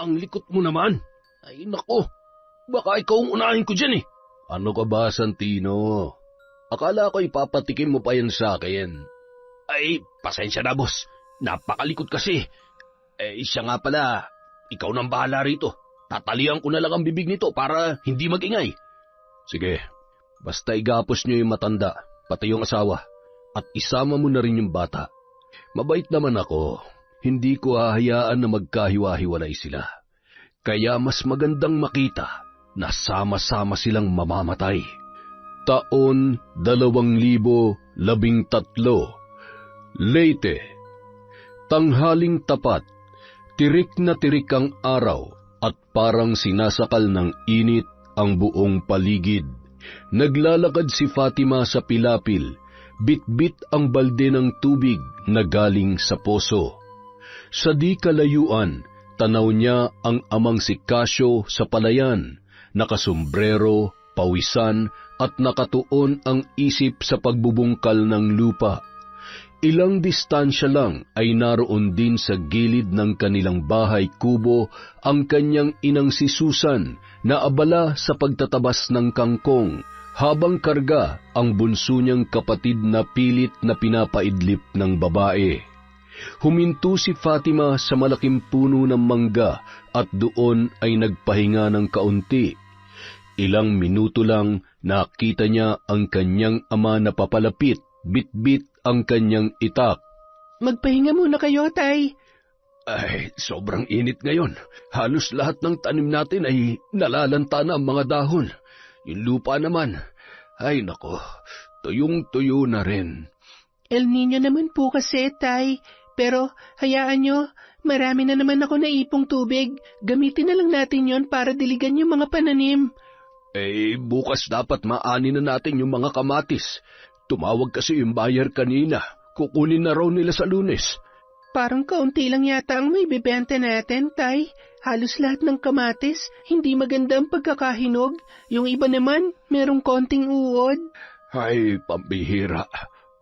Ang likot mo naman. Ay nako, baka ikaw ang unahin ko dyan eh. Ano ka ba, Santino? Akala ko ipapatikim mo pa yan sa akin. Ay, pasensya na boss. Napakalikot kasi. Siya nga pala, ikaw nang bahala rito. Tatalian ko na lang ang bibig nito para hindi magingay. Sige, basta igapos niyo yung matanda, pati yung asawa, at isama mo na rin yung bata. Mabait naman ako, hindi ko hahayaan na magkahiwa-hiwalay sila. Kaya mas magandang makita na sama-sama silang mamamatay. Taon 2013, Leyte. Tanghaling tapat, tirik na tirik ang araw at parang sinasakal ng init ang buong paligid. Naglalakad si Fatima sa pilapil, bit-bit ang balde ng tubig na galing sa poso. Sa di kalayuan, tanaw niya ang amang si Casio sa palayan, nakasombrero, pawisan at nakatuon ang isip sa pagbubungkal ng lupa. Ilang distansya lang ay naroon din sa gilid ng kanilang bahay kubo ang kanyang inang si Susan na abala sa pagtatabas ng kangkong habang karga ang bunso niyang kapatid na pilit na pinapaidlip ng babae. Huminto si Fatima sa malaking puno ng mangga at doon ay nagpahinga ng kaunti. Ilang minuto lang nakita niya ang kanyang ama na papalapit, bit-bit ang kanyang itak. Magpahinga muna kayo, Tay. Ay, sobrang init ngayon. Halos lahat ng tanim natin ay nalalanta na ang mga dahon. Yung lupa naman, ay nako, tuyong-tuyo na rin. El Niño naman po kasi, Tay. Pero hayaan nyo, marami na naman ako naipong tubig. Gamitin na lang natin yon para diligan yung mga pananim. Bukas dapat maani na natin yung mga kamatis. Tumawag kasi yung buyer kanina. Kukunin na raw nila sa Lunes. Parang kaunti lang yata ang may bibenta natin, Tay. Halos lahat ng kamatis, hindi maganda ang pagkakahinog. Yung iba naman, merong konting uod. Ay, pambihira.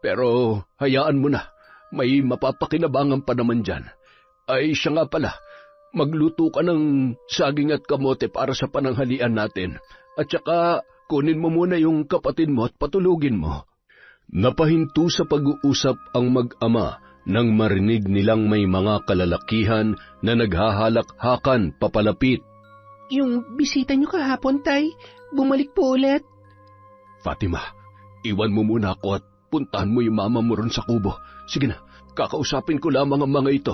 Pero hayaan mo na. May mapapakinabangan pa naman dyan. Ay, siya nga pala. Magluto ka ng saging at kamote para sa pananghalian natin. At saka, kunin mo muna yung kapatid mo at patulugin mo. Napahinto sa pag-uusap ang mag-ama nang marinig nilang may mga kalalakihan na naghahalakhakan papalapit. Yung bisita nyo kahapon, Tay, bumalik po ulit. Fatima, iwan mo muna ako at puntahan mo yung mama mo ron sa kubo. Sige na, kakausapin ko lamang ang mga ito.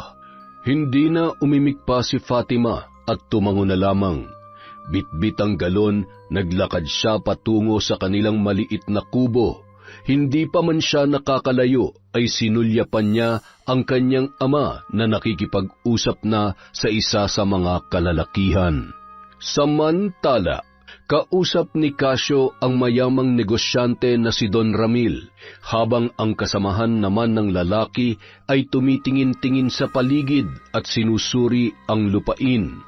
Hindi na umimik pa si Fatima at tumango na lamang. Bit-bit ang galon, naglakad siya patungo sa kanilang maliit na kubo. Hindi pa man siya nakakalayo ay sinulyapan niya ang kanyang ama na nakikipag-usap na sa isa sa mga kalalakihan. Samantala, kausap ni Casio ang mayamang negosyante na si Don Ramil, habang ang kasamahan naman ng lalaki ay tumitingin-tingin sa paligid at sinusuri ang lupain.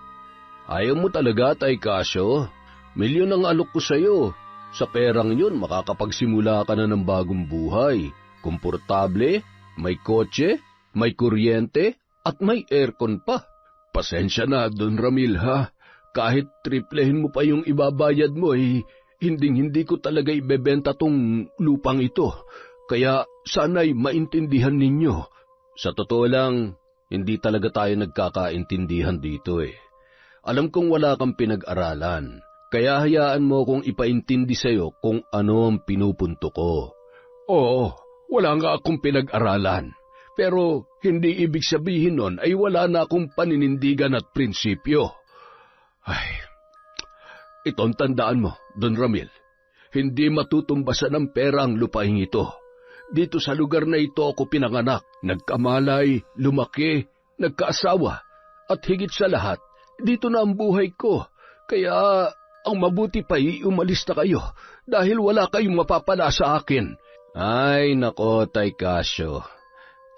Ayaw mo talaga, Tay Casio? Milyon ang alok ko sa'yo. Sa perang yun, makakapagsimula ka na ng bagong buhay. Komportable, may kotse, may kuryente, at may aircon pa. Pasensya na, Don Ramil, ha? Kahit triplehin mo pa yung ibabayad mo, hindi ko talaga ibebenta tong lupang ito. Kaya sana'y maintindihan ninyo. Sa totoo lang, hindi talaga tayo nagkakaintindihan dito Alam kong wala kang pinag-aralan. Kaya hayaan mo kong ipaintindi sa'yo kung ano ang pinupunto ko. Oo, wala nga akong pinag-aralan. Pero hindi ibig sabihin nun ay wala na akong paninindigan at prinsipyo. Ay, itong tandaan mo, Don Ramil. Hindi matutumbasan ng pera ang lupain ito. Dito sa lugar na ito ako pinanganak, nagkamalay, lumaki, nagkaasawa, at higit sa lahat, dito na ang buhay ko. Kaya ang mabuti pa umalis na kayo dahil wala kayong mapapala sa akin. Ay, nako, Tay Casio.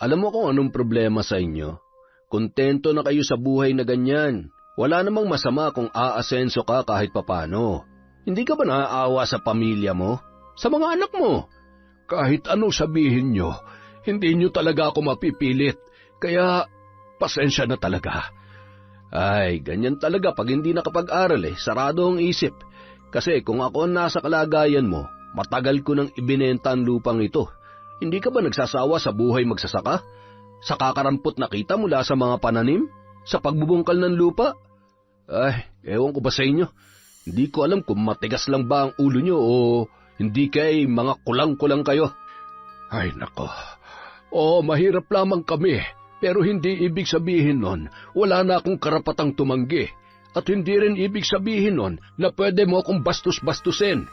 Alam mo kung anong problema sa inyo? Kontento na kayo sa buhay na ganyan. Wala namang masama kung aasenso ka kahit papano. Hindi ka ba naaawa sa pamilya mo? Sa mga anak mo? Kahit anong sabihin nyo, hindi nyo talaga ako mapipilit. Kaya, pasensya na talaga. Ay, ganyan talaga pag hindi nakapag-aral sarado ang isip. Kasi kung ako ang nasa kalagayan mo, matagal ko nang ibinenta ang lupang ito. Hindi ka ba nagsasawa sa buhay magsasaka? Sa kakarampot na kita mula sa mga pananim? Sa pagbubungkal ng lupa? Ay, ewan ko ba sa inyo? Hindi ko alam kung matigas lang ba ang ulo nyo o hindi kay mga kulang-kulang kayo. Ay, nako. Oo, mahirap lamang kami. Pero hindi ibig sabihin nun, wala na akong karapatang tumanggi. At hindi rin ibig sabihin nun na pwede mo akong bastos-bastusin.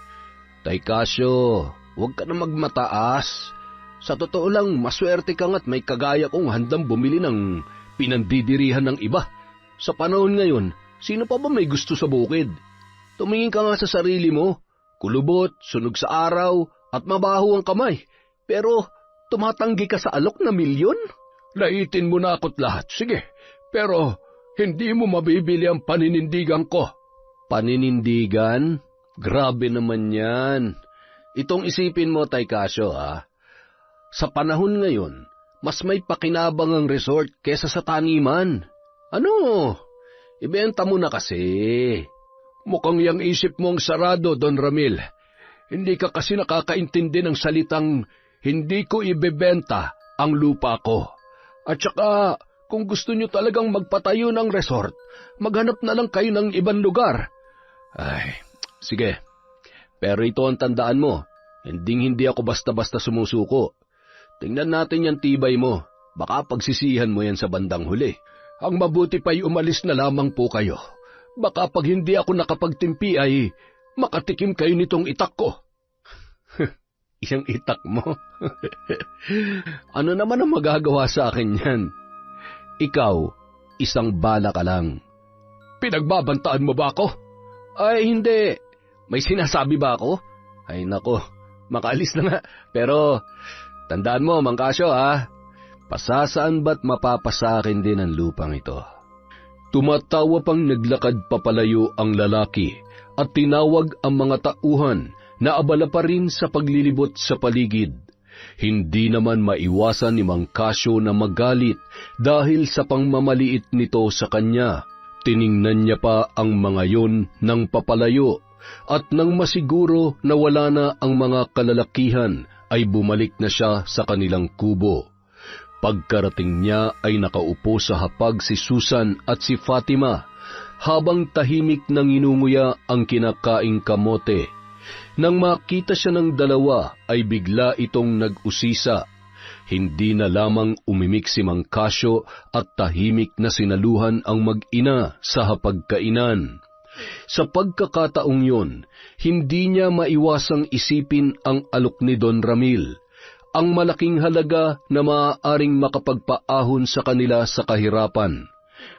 Tay Casio, huwag ka na magmataas. Sa totoo lang, maswerte kang at may kagaya kong handang bumili ng pinandidirihan ng iba. Sa panahon ngayon, sino pa ba may gusto sa bukid? Tumingin ka nga sa sarili mo. Kulubot, sunog sa araw, at mabaho ang kamay. Pero tumatanggi ka sa alok na milyon? Laitin mo na ako't lahat, sige. Pero hindi mo mabibili ang paninindigan ko. Paninindigan? Grabe naman yan. Itong isipin mo, Tay Casio, Sa panahon ngayon, mas may pakinabang ang resort kesa sa taniman. Ano? Ibenta mo na kasi. Mukhang yang isip mong sarado, Don Ramil. Hindi ka kasi nakakaintindi ng salitang hindi ko ibebenta ang lupa ko. At saka, kung gusto nyo talagang magpatayo ng resort, maghanap na lang kayo ng ibang lugar. Ay, sige. Pero ito ang tandaan mo, hindi ako basta-basta sumusuko. Tingnan natin yung tibay mo, baka pagsisihan mo yan sa bandang huli. Ang mabuti pa'y umalis na lamang po kayo. Baka pag hindi ako nakapagtimpi ay makatikim kayo nitong itak ko. Isang itak mo? Ano naman ang magagawa sa akin yan? Ikaw, isang bala ka lang. Pinagbabantaan mo ba ako? Ay, hindi. May sinasabi ba ako? Ay, nako, makaalis na nga. Pero, tandaan mo, Mang Casio, pasasaan ba't mapapasakin din ang lupang ito? Tumatawa pang naglakad papalayo ang lalaki at tinawag ang mga tauhan na abala pa rin sa paglilibot sa paligid. Hindi naman maiwasan ni Mang Casio na magalit dahil sa pangmamaliit nito sa kanya. Tiningnan niya pa ang mga yon ng papalayo at nang masiguro na wala na ang mga kalalakihan ay bumalik na siya sa kanilang kubo. Pagkarating niya ay nakaupo sa hapag si Susan at si Fatima habang tahimik nang inunguya ang kinakaing kamote. Nang makita siya ng dalawa ay bigla itong nag-usisa. Hindi na lamang umimik si Mang Casio at tahimik na sinaluhan ang mag-ina sa hapagkainan. Sa pagkakataong yun, hindi niya maiwasang isipin ang alok ni Don Ramil, ang malaking halaga na maaaring makapagpaahon sa kanila sa kahirapan.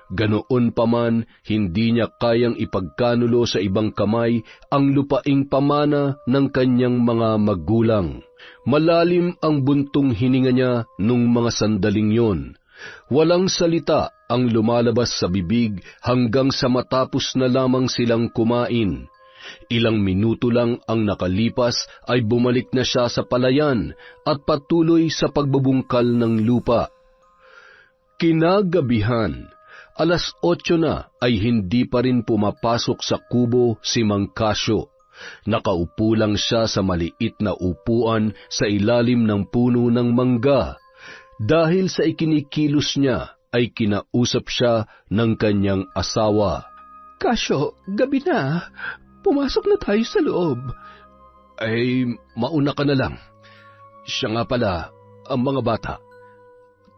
Ganoon pa man, hindi niya kayang ipagkanulo sa ibang kamay ang lupaing pamana ng kanyang mga magulang. Malalim ang buntong hininga niya nung mga sandaling yon. Walang salita ang lumalabas sa bibig hanggang sa matapos na lamang silang kumain. Ilang minuto lang ang nakalipas ay bumalik na siya sa palayan at patuloy sa pagbubungkal ng lupa. Kinagabihan, 8:00 na ay hindi pa rin pumapasok sa kubo si Mang Casio. Nakaupo lang siya sa maliit na upuan sa ilalim ng puno ng mangga. Dahil sa ikinikilos niya ay kinausap siya ng kanyang asawa. Casio, gabi na. Pumasok na tayo sa loob. Ay, mauna ka na lang. Siya nga pala, ang mga bata.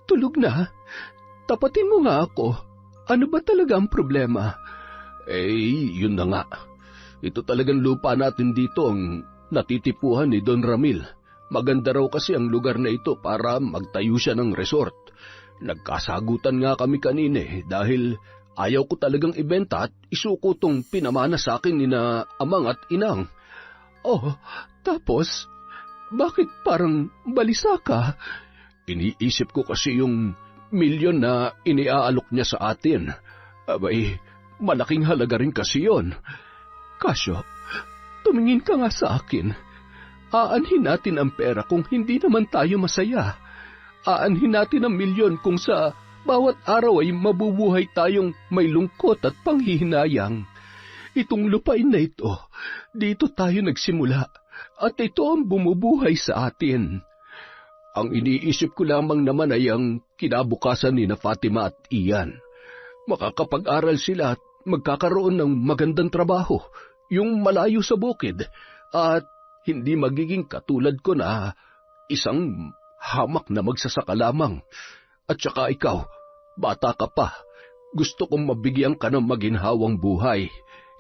Tulog na. Tapatin mo nga ako. Ano ba talaga ang problema? Yun na nga. Ito talagang lupa natin dito ang natitipuhan ni Don Ramil. Maganda raw kasi ang lugar na ito para magtayo siya ng resort. Nagkasagutan nga kami kanina dahil ayaw ko talagang ibenta at isuko tong pinamana sa akin ni na amang at inang. Oh, tapos, bakit parang balisa ka? Iniisip ko kasi yung milyon na iniaalok niya sa atin. Abay, malaking halaga rin kasi yon. Casio, tumingin ka nga sa akin. Aanhin natin ang pera kung hindi naman tayo masaya. Aanhin natin ang milyon kung sa bawat araw ay mabubuhay tayong may lungkot at panghihinayang. Itong lupain na ito, dito tayo nagsimula at ito ang bumubuhay sa atin. Ang iniisip ko lamang naman ay ang kinabukasan ni na Fatima at Ian. Makakapag-aral sila at magkakaroon ng magandang trabaho, yung malayo sa bukid, at hindi magiging katulad ko na isang hamak na magsasaka lamang. At saka ikaw, bata ka pa, gusto kong mabigyan ka ng maginhawang buhay.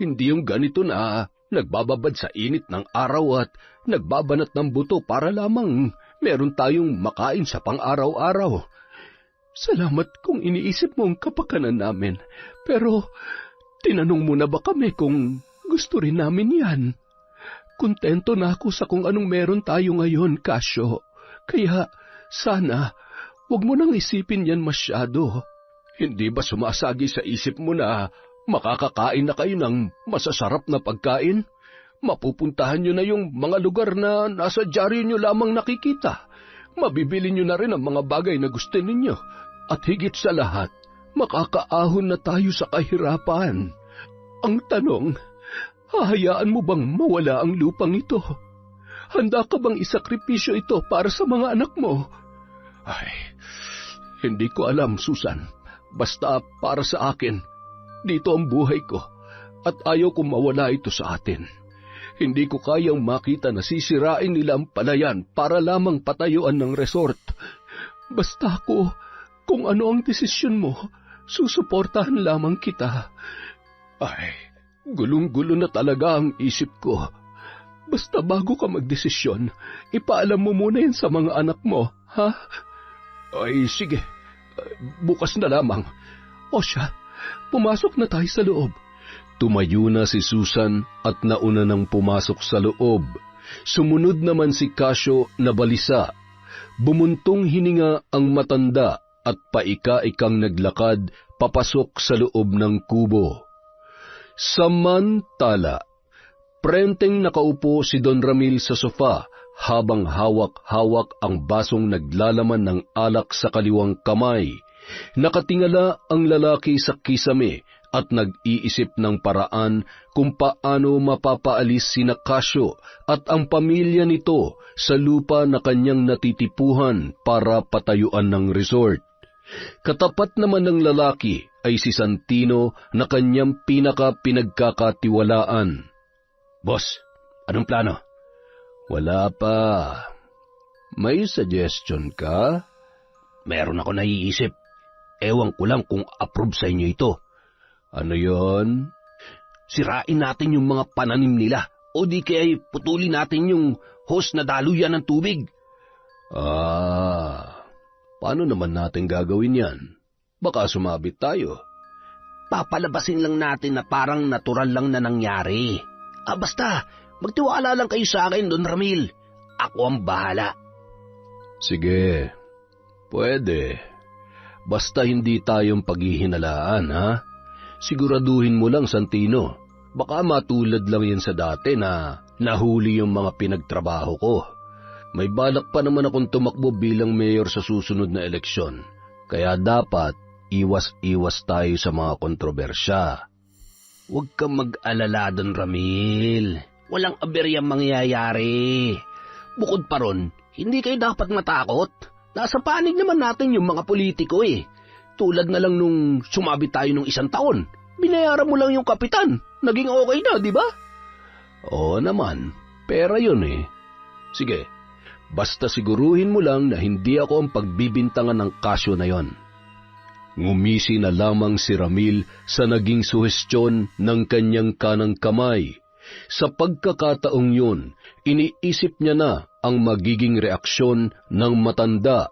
Hindi yung ganito na nagbababad sa init ng araw at nagbabanat ng buto para lamang meron tayong makain sa pang-araw-araw. Salamat kung iniisip mo ang kapakanan namin, pero tinanong mo na ba kami kung gusto rin namin yan? Kontento na ako sa kung anong meron tayo ngayon, Casio. Kaya sana huwag mo nang isipin yan masyado. Hindi ba sumasagi sa isip mo na makakakain na kayo ng masasarap na pagkain? Mapupuntahan nyo na yung mga lugar na nasa dyaryo nyo lamang nakikita. Mabibili nyo na rin ang mga bagay na gusto ninyo. At higit sa lahat, makakaahon na tayo sa kahirapan. Ang tanong, hahayaan mo bang mawala ang lupang ito? Handa ka bang isakripisyo ito para sa mga anak mo? Ay, hindi ko alam, Susan. Basta para sa akin, dito ang buhay ko at ayaw kong mawala ito sa atin. Hindi ko kayang makita na sisirain nila ang palayan para lamang patayuan ng resort. Basta ako, kung ano ang desisyon mo, susuportahan lamang kita. Ay, gulong-gulo na talaga ang isip ko. Basta bago ka magdesisyon, ipaalam mo muna yan sa mga anak mo, ha? Ay, sige. Bukas na lamang. O siya, pumasok na tayo sa loob. Tumayo na si Susan at nauna nang pumasok sa loob. Sumunod naman si Casio na balisa. Bumuntong hininga ang matanda at paika-ikang naglakad papasok sa loob ng kubo. Samantala, prenteng nakaupo si Don Ramil sa sofa habang hawak-hawak ang basong naglalaman ng alak sa kaliwang kamay. Nakatingala ang lalaki sa kisame at nag-iisip ng paraan kung paano mapapaalis sina Casio at ang pamilya nito sa lupa na kanyang natitipuhan para patayuan ng resort. Katapat naman ng lalaki ay si Santino na kanyang pinaka-pinagkakatiwalaan. Boss, anong plano? Wala pa. May suggestion ka? Meron ako naiisip. Ewan ko lang kung approve sa inyo ito. Ano yon? Sirain natin yung mga pananim nila o di kaya putulin natin yung hose na daluyan ng tubig. Paano naman natin gagawin yan? Baka sumabit tayo. Papalabasin lang natin na parang natural lang na nangyari. Basta, magtiwala lang kayo sa akin, Don Ramil. Ako ang bahala. Sige, pwede. Basta hindi tayong paghihinalaan, ha? Siguraduhin mo lang, Santino. Baka matulad lang yan sa dati na nahuli yung mga pinagtrabaho ko. May balak pa naman akong tumakbo bilang mayor sa susunod na eleksyon. Kaya dapat iwas-iwas tayo sa mga kontrobersya. Huwag kang mag-alala, Don Ramil. Walang aberyang mangyayari. Bukod pa ron, hindi kayo dapat matakot. Nasa panig naman natin yung mga politiko eh. Tulad na lang nung sumabit tayo nung 1 taon. Binayaran mo lang yung kapitan. Naging okay na, di ba? Oo naman. Pera yun eh. Sige, basta siguruhin mo lang na hindi ako ang pagbibintangan ng Casio na yon. Ngumisi na lamang si Ramil sa naging suhestyon ng kanyang kanang kamay. Sa pagkakataong yun, iniisip niya na ang magiging reaksyon ng matanda.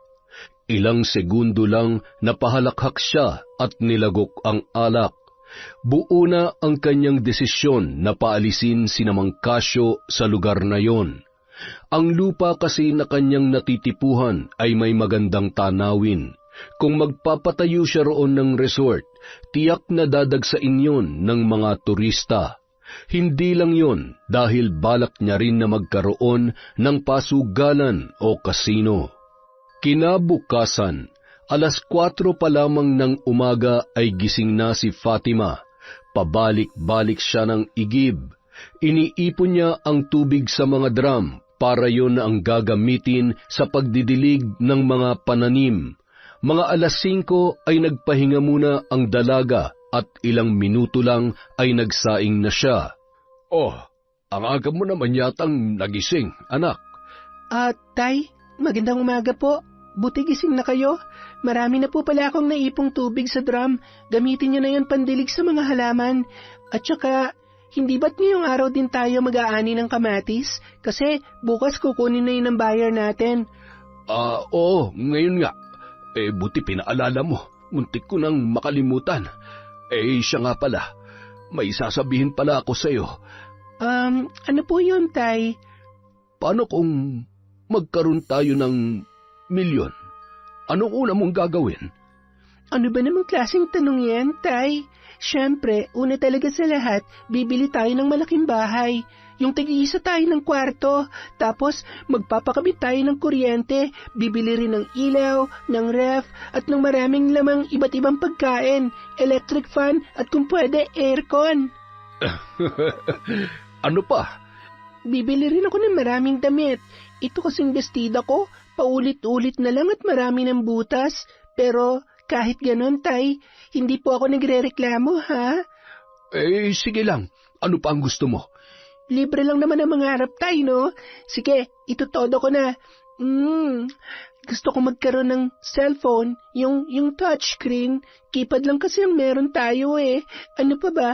Ilang segundo lang napahalakhak siya at nilagok ang alak. Buo na ang kanyang desisyon na paalisin si Mang Casio sa lugar na yon. Ang lupa kasi na kanyang natitipuhan ay may magandang tanawin. Kung magpapatayo siya roon ng resort, tiyak na dadagsain yon ng mga turista. Hindi lang yon dahil balak niya rin na magkaroon ng pasugalan o kasino. Kinabukasan, 4:00 pa lamang ng umaga ay gising na si Fatima. Pabalik-balik siya ng igib. Iniipon niya ang tubig sa mga drum para yon na ang gagamitin sa pagdidilig ng mga pananim. Mga 5:00 ay nagpahinga muna ang dalaga at ilang minuto lang ay nagsaing na siya. Oh, ang aga mo naman yatang nagising, anak. Tay, magandang umaga po. Buti gising na kayo. Marami na po pala akong naipong tubig sa drum. Gamitin niyo na yun pandilig sa mga halaman. At saka, hindi ba't ngayong araw din tayo mag-aani ng kamatis? Kasi bukas kukunin na yun ang buyer natin. Oo, ngayon nga. Buti pinaalala mo. Muntik ko nang makalimutan. Siya nga pala. May sasabihin pala ako sa'yo. Ano po yun, Tay? Paano kung magkaroon tayo ng milyon? Anong una mong gagawin? Ano ba namang klaseng tanong yan, Tay? Siyempre, una talaga sa lahat, bibili tayo ng malaking bahay. Yung tig-iisa tayo ng kwarto. Tapos, magpapakabit tayo ng kuryente. Bibili rin ng ilaw, ng ref, at ng maraming lamang iba't ibang pagkain, electric fan, at kung pwede, aircon. Ano pa? Bibili rin ako ng maraming damit. Ito kasing bestida ko, paulit-ulit na lang at marami ng butas. Pero kahit ganon, Tay, hindi po ako nagre-reklamo, ha? Sige lang. Ano pa ang gusto mo? Libre lang naman ang mga harap, Tay, no? Sige, itutodo ko na. Gusto ko magkaroon ng cellphone, yung touchscreen. Keypad lang kasi ang meron tayo eh. Ano pa ba?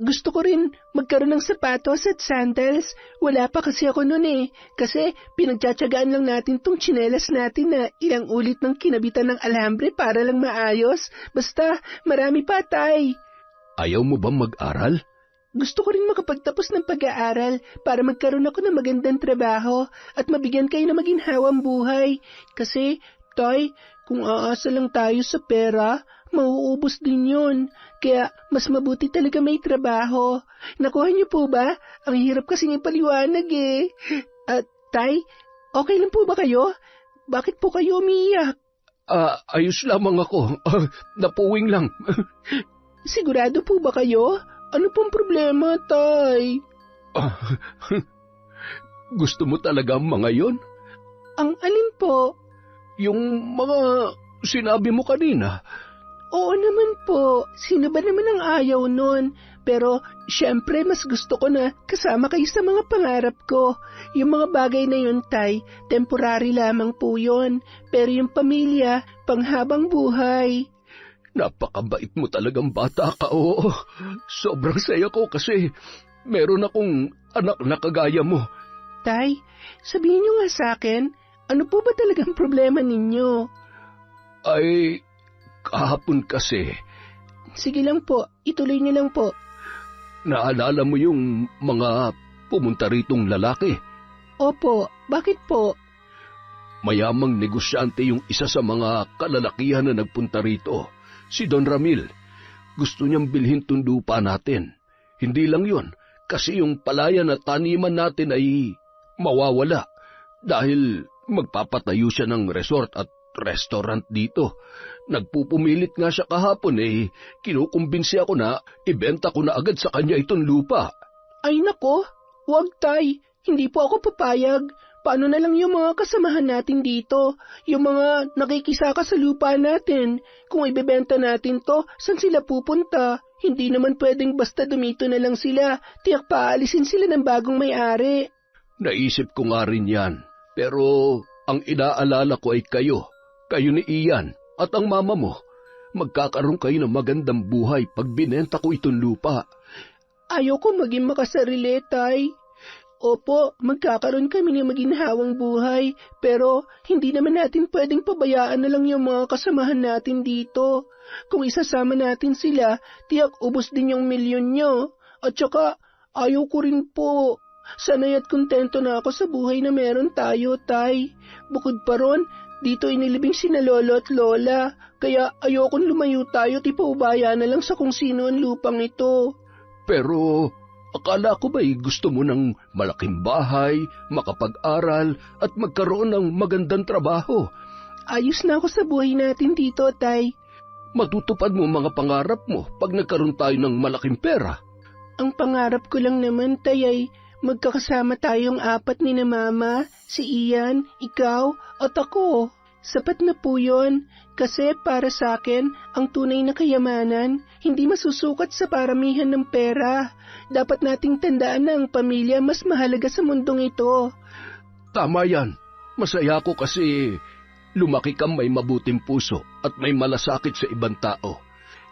Gusto ko rin magkaroon ng sapatos at sandals. Wala pa kasi ako nun eh. Kasi pinagtsatsagaan lang natin tong tsinelas natin na ilang ulit ng kinabitan ng alambre para lang maayos. Basta, marami pa, Tay. Ayaw mo bang mag-aral? Gusto ko rin makapagtapos ng pag-aaral para magkaroon ako ng magandang trabaho at mabigyan kayo ng maginhawang buhay. Kasi, Tay, kung aasa lang tayo sa pera, mauubos din yun. Kaya mas mabuti talaga may trabaho. Nakuha niyo po ba? Ang hirap kasi ng paliwanag eh. Tay, okay lang po ba kayo? Bakit po kayo umiiyak? Ayos lamang ako. Napuwing lang. Sigurado po ba kayo? Ano pong problema, Tay? Gusto mo talaga ang mga yon? Ang alin po? Yung mga sinabi mo kanina. Oo naman po. Sino ba naman ang ayaw nun? Pero, syempre, mas gusto ko na kasama kayo sa mga pangarap ko. Yung mga bagay na yun, Tay, temporary lamang po yun. Pero yung pamilya, panghabang buhay. Napakabait mo talagang bata ka, oo. Sobrang saya ko kasi meron akong anak na kagaya mo. Tay, sabihin niyo nga sa akin, ano po ba talagang problema ninyo? Ay, kahapon kasi. Sige lang po, ituloy niyo lang po. Naalala mo yung mga pumunta ritong lalaki? Opo, bakit po? Mayamang negosyante yung isa sa mga kalalakihan na nagpunta rito. Si Don Ramil, gusto niyang bilhin tong lupa natin. Hindi lang yon, kasi yung palayan at taniman natin ay mawawala dahil magpapatayo siya ng resort at restaurant dito. Nagpupumilit nga siya kahapon kinukumbinsi ako na ibenta ko na agad sa kanya itong lupa. Ay nako, wag Tay, hindi po ako papayag. Paano na lang yung mga kasamahan natin dito? Yung mga nakikisaka sa lupa natin? Kung ibebenta natin to, saan sila pupunta? Hindi naman pwedeng basta dumito na lang sila. Tiyak paalisin sila ng bagong may-ari. Naisip ko nga rin yan. Pero ang inaalala ko ay kayo. Kayo ni Ian at ang mama mo. Magkakaroon kayo ng magandang buhay pag binenta ko itong lupa. Ayoko maging makasarili, Tay. Opo, magkakaroon kami ng maginhawang buhay, pero hindi naman natin pwedeng pabayaan na lang yung mga kasamahan natin dito. Kung isasama natin sila, tiyak ubos din yung milyon nyo. At saka, ayaw ko rin po. Sanay at kontento na ako sa buhay na meron tayo, Tay. Bukod pa ron, dito inilibing sina lolo at lola, kaya ayokong lumayo tayo at ipaubaya na lang sa kung sino ang lupang ito. Pero akala ko ba'y gusto mo ng malaking bahay, makapag-aral at magkaroon ng magandang trabaho? ayos na ako sa buhay natin dito, Tay. Matutupad mo mga pangarap mo pag nagkaroon tayo ng malaking pera. Ang pangarap ko lang naman, Tay, ay magkakasama tayong apat ni na Mama, si Ian, ikaw, at ako. Sapat na po yun, kasi para sa akin, ang tunay na kayamanan, hindi masusukat sa paramihan ng pera. Dapat nating tandaan na ang pamilya mas mahalaga sa mundong ito. Tama yan. Masaya ako kasi lumaki kang may mabuting puso at may malasakit sa ibang tao.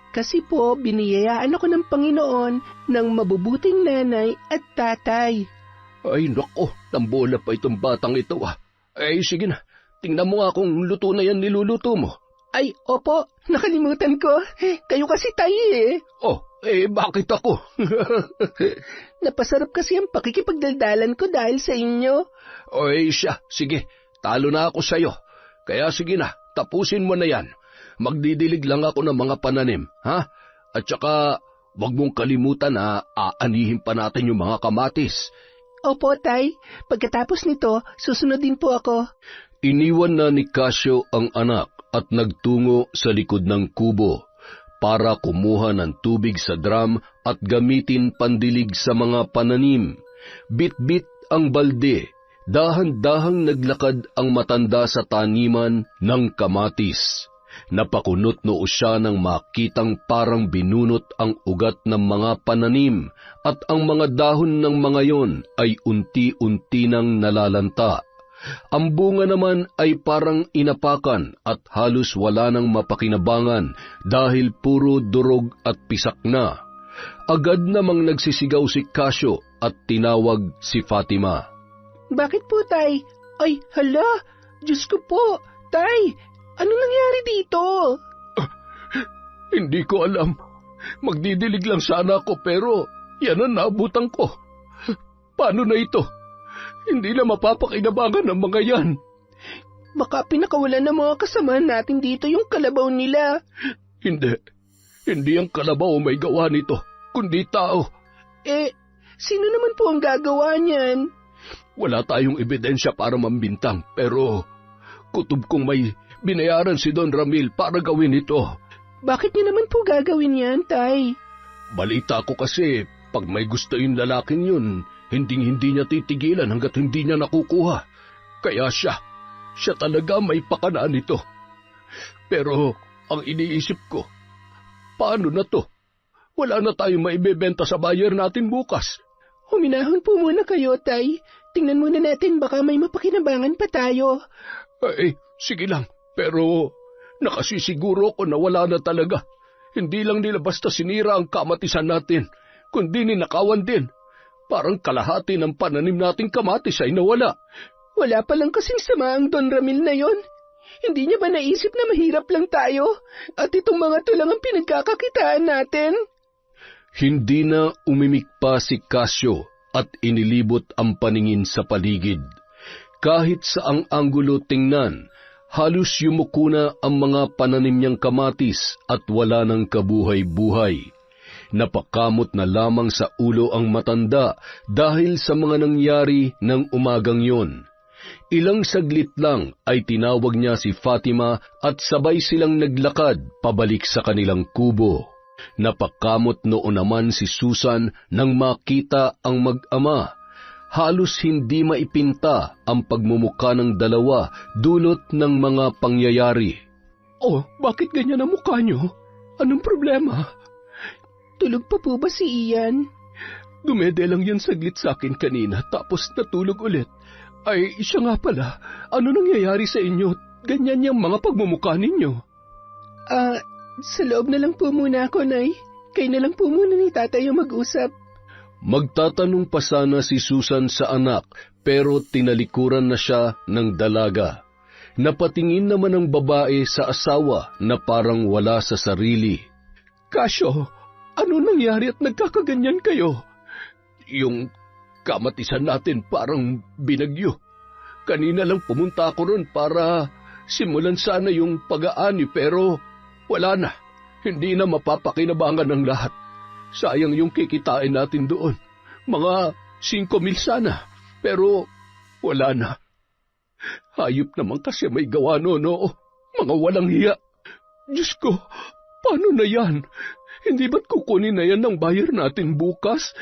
Kasi po, biniyayaan ako ng Panginoon ng mabubuting nanay at tatay. Ay nako, tambola pa itong batang ito ah. Ay sige na, tingnan mo nga kung luto na yan niluluto mo. Ay, opo, nakalimutan ko. Kayo kasi tayo eh. Oh, bakit ako? Napasarap kasi ang pakikipagdaldalan ko dahil sa inyo. Oy siya, sige, talo na ako sa'yo. Kaya sige na, tapusin mo na yan. Magdidilig lang ako ng mga pananim, ha? At saka, wag mong kalimutan na aanihin pa natin yung mga kamatis. Opo, Tay. Pagkatapos nito, susunod din po ako. Iniwan na ni Casio ang anak at nagtungo sa likod ng kubo para kumuha ng tubig sa drum at gamitin pandilig sa mga pananim. Bit-bit ang balde. Dahan-dahang naglakad ang matanda sa taniman ng kamatis. Napakunot noo siya nang makitang parang binunot ang ugat ng mga pananim at ang mga dahon ng mga yon ay unti-unti nang nalalanta. Ang bunga naman ay parang inapakan at halos wala nang mapakinabangan dahil puro durog at pisak na. Agad namang nagsisigaw si Casio at tinawag si Fatima. Bakit po, Tay? Ay, hala! Diyos ko po! Tay! Anong nangyari dito? Hindi ko alam. Magdidilig lang sana ako pero yan ang naabutan ko. Paano na ito? Hindi na mapapakinabangan ng mga yan. Baka pinakawalan ng mga kasamahan natin dito yung kalabaw nila. Hindi. Hindi ang kalabaw may gawa nito, kundi tao. Sino naman po ang gagawa niyan? Wala tayong ebidensya para mambintang, pero kutob kong may binayaran si Don Ramil para gawin ito. Bakit niya naman po gagawin yan, Tay? Balita ko kasi, pag may gusto yung lalaking yun, hindi niya titigilan hanggat hindi niya nakukuha. Kaya siya talaga may pakana nito. Pero ang iniisip ko, paano na to? Wala na tayong maibebenta sa buyer natin bukas. Huminahon po muna kayo, Tay. Tingnan muna natin baka may mapakinabangan pa tayo. Sige lang. Pero nakasisiguro ko na wala na talaga. Hindi lang nila basta sinira ang kamatisan natin, kundi ninakawan din. Parang kalahati ng pananim nating kamatis ay nawala. Wala pa lang kasing sama ang Don Ramil na yon. Hindi niya ba naisip na mahirap lang tayo? At itong mga to lang ang pinagkakakitaan natin? Hindi na umimik pa si Casio at inilibot ang paningin sa paligid. Kahit sa ang anggulo tingnan, halos yumuko na ang mga pananim niyang kamatis at wala ng kabuhay-buhay. Napakamot na lamang sa ulo ang matanda dahil sa mga nangyari ng umagang yon. Ilang saglit lang ay tinawag niya si Fatima at sabay silang naglakad pabalik sa kanilang kubo. Napakamot noon naman si Susan nang makita ang mag-ama. Halos hindi maipinta ang pagmumukha ng dalawa dulot ng mga pangyayari. Oh, bakit ganyan ang mukha niyo? Anong problema? Tulog pa po ba si Ian? Dumede lang yan saglit sa akin kanina tapos natulog ulit. Ay, siya nga pala. Ano nangyayari sa inyo? Ganyan yung mga pagmumukha ninyo. Sa loob na lang po muna ako, Nay. Kayo na lang po muna ni Tatay yung mag-usap. Magtatanong pa sana si Susan sa anak pero tinalikuran na siya ng dalaga. Napatingin naman ang babae sa asawa na parang wala sa sarili. Casio, ano nangyari at nagkakaganyan kayo? Yung kamatisan natin parang binagyo. Kanina lang pumunta ako ron para simulan sana yung pag-aani pero wala na. Hindi na mapapakinabangan ng lahat. Sayang yung kikitain natin doon. Mga 5,000 sana. Pero wala na. Hayop naman kasi may gawa no. Mga walang hiya. Diyos ko, paano na yan? Hindi ba't kukunin na yan ng buyer natin bukas?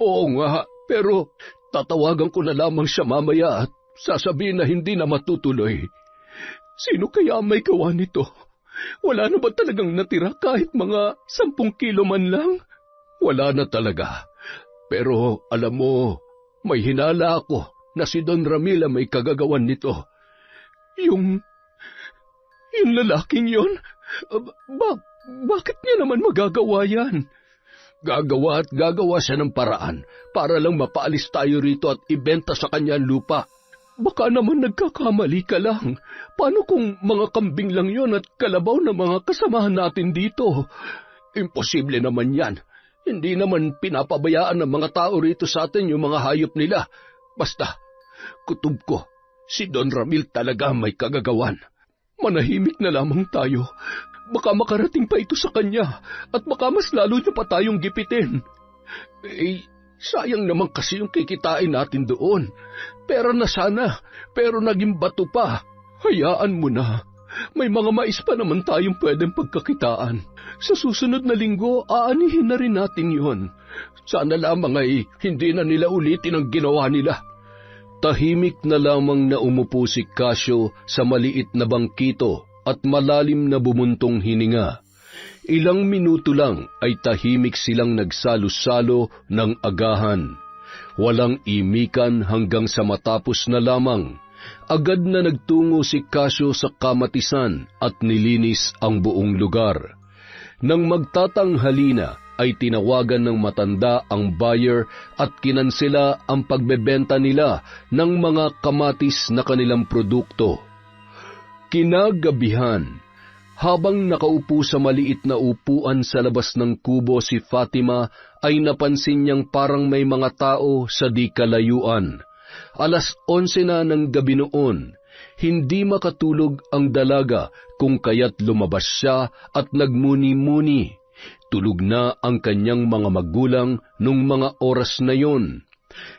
Oo nga, pero tatawagan ko na lamang siya mamaya at sasabihin na hindi na matutuloy. Sino kaya may gawa nito? Wala na ba talagang natira kahit mga 10 kilo man lang? Wala na talaga. Pero alam mo, may hinala ako na si Don Ramil may kagagawan nito. Yung lalaking yon? Bakit niya naman magagawa yan? Gagawa at gagawa siya ng paraan para lang mapaalis tayo rito at ibenta sa kanya ang lupa. Baka naman nagkakamali ka lang. Paano kung mga kambing lang yon at kalabaw na mga kasamahan natin dito? Imposible naman yan. Hindi naman pinapabayaan ng mga tao rito sa atin yung mga hayop nila. Basta, kutob ko, si Don Ramil talaga may kagagawan. Manahimik na lamang tayo. Baka makarating pa ito sa kanya at baka mas lalo niya pa tayong gipitin. Sayang naman kasi yung kikitain natin doon. Pera na sana, pero naging bato pa. Hayaan mo na. May mga mais pa naman tayong pwedeng pagkakitaan. Sa susunod na linggo, aanihin na rin natin yon. Sana lamang ay hindi na nila ulitin ang ginawa nila. Tahimik na lamang na umupo si Casio sa maliit na bangkito at malalim na bumuntong hininga. Ilang minuto lang ay tahimik silang nagsalo-salo ng agahan. Walang imikan hanggang sa matapos na lamang. Agad na nagtungo si Casio sa kamatisan at nilinis ang buong lugar. Nang magtatanghali na, ay tinawagan ng matanda ang buyer at kinansela ang pagbebenta nila ng mga kamatis na kanilang produkto. Kinagabihan, habang nakaupo sa maliit na upuan sa labas ng kubo si Fatima, ay napansin niyang parang may mga tao sa di kalayuan. 11:00 na ng gabi noon. Hindi makatulog ang dalaga kung kaya't lumabas siya at nagmuni-muni. Tulog na ang kanyang mga magulang nung mga oras na yon.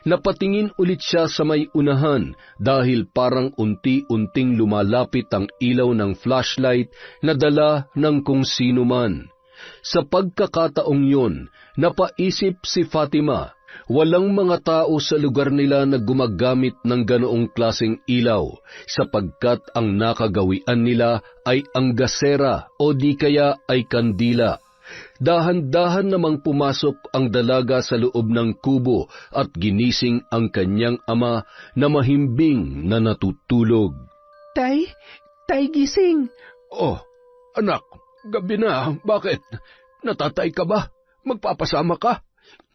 Napatingin ulit siya sa may unahan dahil parang unti-unting lumalapit ang ilaw ng flashlight na dala ng kung sino man. Sa pagkakataong yon, napaisip si Fatima, walang mga tao sa lugar nila na gumagamit ng ganoong klaseng ilaw sapagkat ang nakagawian nila ay ang gasera o di kaya ay kandila. Dahan-dahan namang pumasok ang dalaga sa loob ng kubo at ginising ang kanyang ama na mahimbing na natutulog. Tay, gising. Oh, anak, gabi na. Bakit? Natatay ka ba? Magpapasama ka?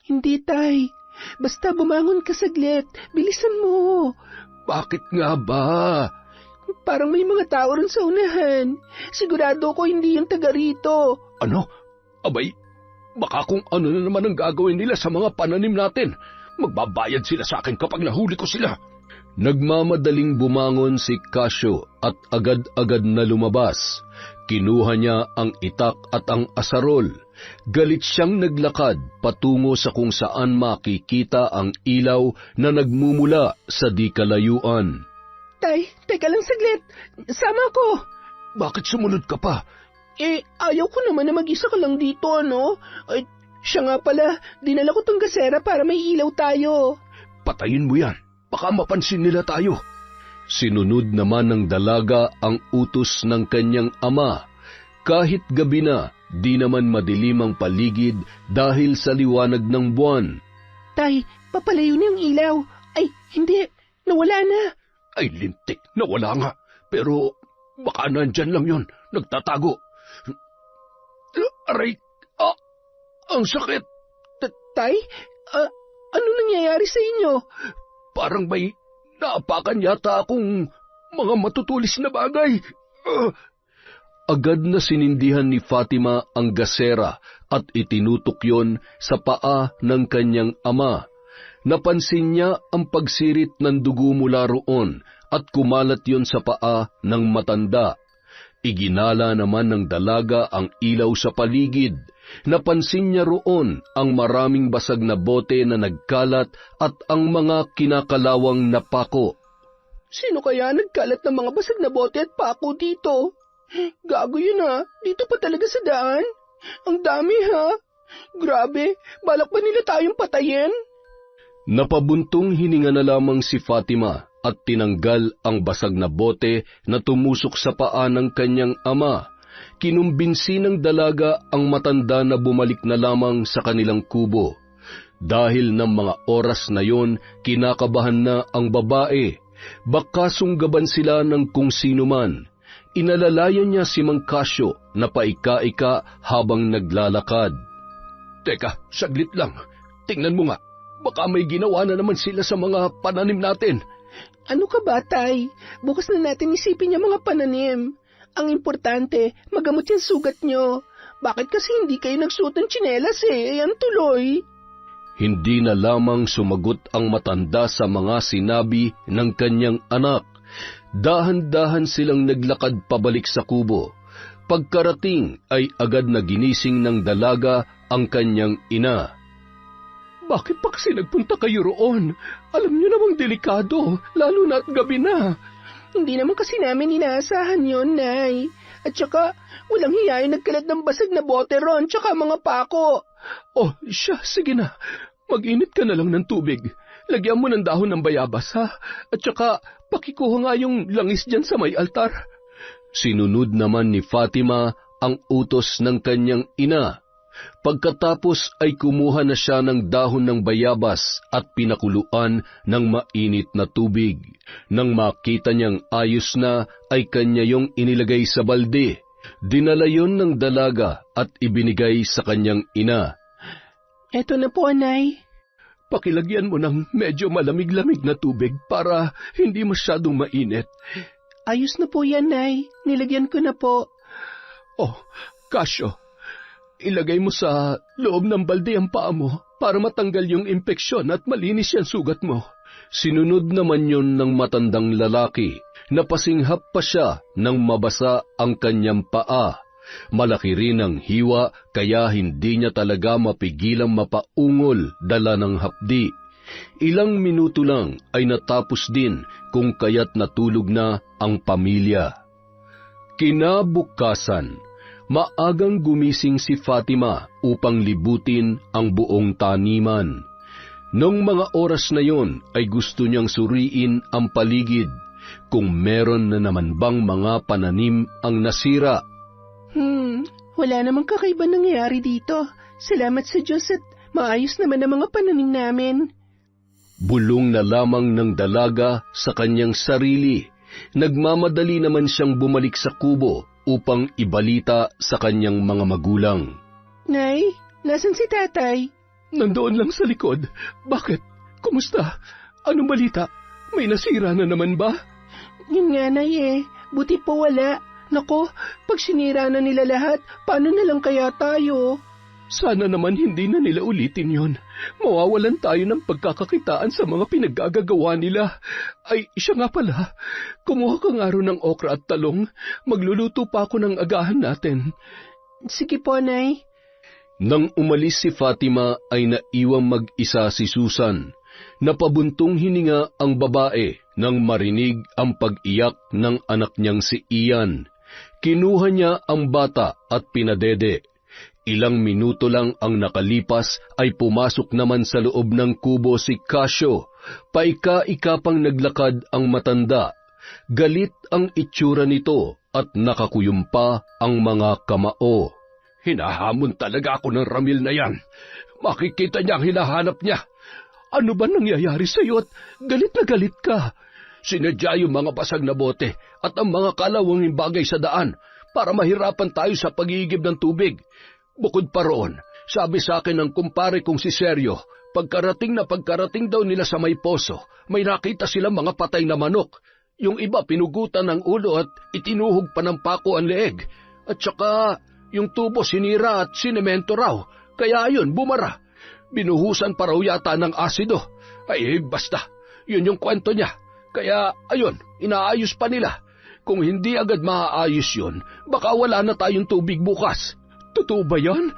Hindi, tay. Basta bumangon ka saglit. Bilisan mo. Bakit nga ba? Parang may mga tao rin sa unahan. Sigurado ko hindi yung taga rito. Ano? Abay, baka kung ano na naman ang gagawin nila sa mga pananim natin. Magbabayad sila sa akin kapag nahuli ko sila. Nagmamadaling bumangon si Casio at agad-agad na lumabas. Kinuha niya ang itak at ang asarol. Galit siyang naglakad patungo sa kung saan makikita ang ilaw na nagmumula sa di kalayuan. Tay, teka lang saglit. Sama ko. Bakit sumunod ka pa? Ayaw ko naman na mag-isa ka lang dito, ano? Siya nga pala, dinala ko tong gasera para may ilaw tayo. Patayin mo yan. Baka mapansin nila tayo. Sinunod naman ng dalaga ang utos ng kanyang ama. Kahit gabi na, di naman madilim ang paligid dahil sa liwanag ng buwan. Tay, papalayo na yung ilaw. Ay, hindi. Nawala na. Ay, lintik. Nawala nga. Pero baka nandyan lang yon. Nagtatago. Aray! Ang sakit! Tay? Ano nangyayari sa inyo? Parang may naapakan yata akong mga matutulis na bagay. Agad na sinindihan ni Fatima ang gasera at itinutok yon sa paa ng kanyang ama. Napansin niya ang pagsirit ng dugo mula roon at kumalat yon sa paa ng matanda. Iginala naman ng dalaga ang ilaw sa paligid. Napansin niya roon ang maraming basag na bote na nagkalat at ang mga kinakalawang na pako. Sino kaya nagkalat ng mga basag na bote at pako dito? Gago yun ha. Dito pa talaga sa daan. Ang dami ha. Grabe, balak ba nila tayong patayin? Napabuntong hininga na lamang si Fatima at tinanggal ang basag na bote na tumusok sa paa ng kanyang ama. Kinumbinsi ng dalaga ang matanda na bumalik na lamang sa kanilang kubo. Dahil ng mga oras na yon, kinakabahan na ang babae. Baka sunggaban sila ng kung sino man. Inalalayan niya si Mang Casio na paika-ika habang naglalakad. Teka, saglit lang. Tingnan mo nga. Baka may ginawa na naman sila sa mga pananim natin. Ano ka ba, Tay? Bukas na natin isipin yung mga pananim. Ang importante, magamot yung sugat nyo. Bakit kasi hindi kayo nagsuot ng tsinelas Ayan tuloy. Hindi na lamang sumagot ang matanda sa mga sinabi ng kanyang anak. Dahan-dahan silang naglakad pabalik sa kubo. Pagkarating ay agad na ginising ng dalaga ang kanyang ina. Bakit pa kasi nagpunta kayo roon? Alam niyo namang delikado, lalo na't gabi na. Hindi naman kasi namin inaasahan yon, Nay. At saka, walang hiya yung nagkalat ng basag na bote ron, tsaka mga pako. Oh, siya, sige na. Mag-init ka na lang ng tubig. Lagyan mo ng dahon ng bayabas, ha? At saka, pakikuha nga yung langis dyan sa may altar. Sinunod naman ni Fatima ang utos ng kanyang ina. Pagkatapos ay kumuha na siya ng dahon ng bayabas at pinakuluan ng mainit na tubig. Nang makita niyang ayos na, ay kanya yung inilagay sa balde. Dinala yon ng dalaga at ibinigay sa kanyang ina. Eto na po, Nay. Pakilagyan mo ng medyo malamig-lamig na tubig para hindi masyadong mainit. Ayos na po yan, Nay. Nilagyan ko na po. Oh, Casio. Ilagay mo sa loob ng balde ang paa mo para matanggal yung impeksyon at malinis yung sugat mo. Sinunod naman yon ng matandang lalaki. Napasinghap pa siya nang mabasa ang kanyang paa. Malaki rin ang hiwa kaya hindi niya talaga mapigilang mapaungol dala ng hapdi. Ilang minuto lang ay natapos din kung kaya't natulog na ang pamilya. Kinabukasan, maagang gumising si Fatima upang libutin ang buong taniman. Nung mga oras na yon ay gusto niyang suriin ang paligid kung meron na naman bang mga pananim ang nasira. Wala namang kakaiba nangyayari dito. Salamat sa Diyos at maayos naman ang mga pananim namin. Bulong na lamang ng dalaga sa kanyang sarili. Nagmamadali naman siyang bumalik sa kubo upang ibalita sa kanyang mga magulang. Nay, nasan si tatay? Nandoon lang sa likod. Bakit? Kumusta? Anong balita? May nasira na naman ba? Yun nga, Nay Buti po wala. Nako, pag sinira na nila lahat, paano na lang kaya tayo? Sana naman hindi na nila ulitin yon. Mawawalan tayo ng pagkakakitaan sa mga pinaggagawa nila. Ay, siya nga pala. Kumuha ka nga rin ng okra at talong. Magluluto pa ako ng agahan natin. Sige po, Nay. Nang umalis si Fatima ay naiwang mag-isa si Susan. Napabuntong hininga ang babae nang marinig ang pag-iyak ng anak niyang si Ian. Kinuha niya ang bata at pinadede. Ilang minuto lang ang nakalipas ay pumasok naman sa loob ng kubo si Casio. Paika-ika pang naglakad ang matanda. Galit ang itsura nito at nakakuyom pa ang mga kamao. Hinahamon talaga ako ng Ramil na yan. Makikita niya ang hinahanap niya. Ano ba nangyayari sa'yo at galit na galit ka? Sinadya yung mga basag na bote at ang mga kalawanging bagay sa daan para mahirapan tayo sa pag-iigib ng tubig. Bukod pa roon, sabi sa akin ng kumpare kong si Sergio, pagkarating daw nila sa may poso, may nakita silang mga patay na manok. Yung iba pinugutan ng ulo at itinuhog pa ng pako ang leeg. At saka yung tubo sinira at sinemento raw, kaya ayun bumara. Binuhusan pa raw yata ng asido. Ay basta, yun yung kwento niya. Kaya ayun, inaayos pa nila. Kung hindi agad maaayos yun, baka wala na tayong tubig bukas. Totoo ba yan?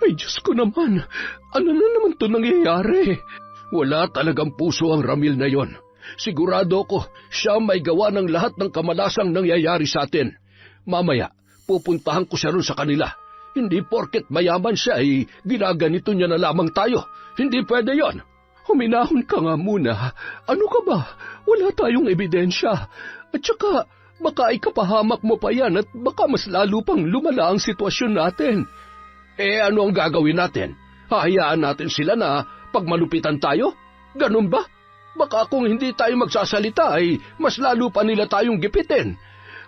Ay Diyos ko naman, ano na naman to nangyayari? Wala talagang puso ang Ramil na yon. Sigurado ko, siya may gawa ng lahat ng kamalasang nangyayari sa atin. Mamaya, pupuntahan ko siya ron sa kanila. Hindi porket mayaman siya ay ginaganito niya na lamang tayo. Hindi pwede yon. Huminahon ka nga muna. Ano ka ba? Wala tayong ebidensya. At saka, baka ikapahamak mo pa yan at baka mas lalo pang lumala ang sitwasyon natin. Ano ang gagawin natin? Hahayaan natin sila na pagmalupitan tayo? Ganun ba? Baka kung hindi tayo magsasalita ay mas lalo pa nila tayong gipitin.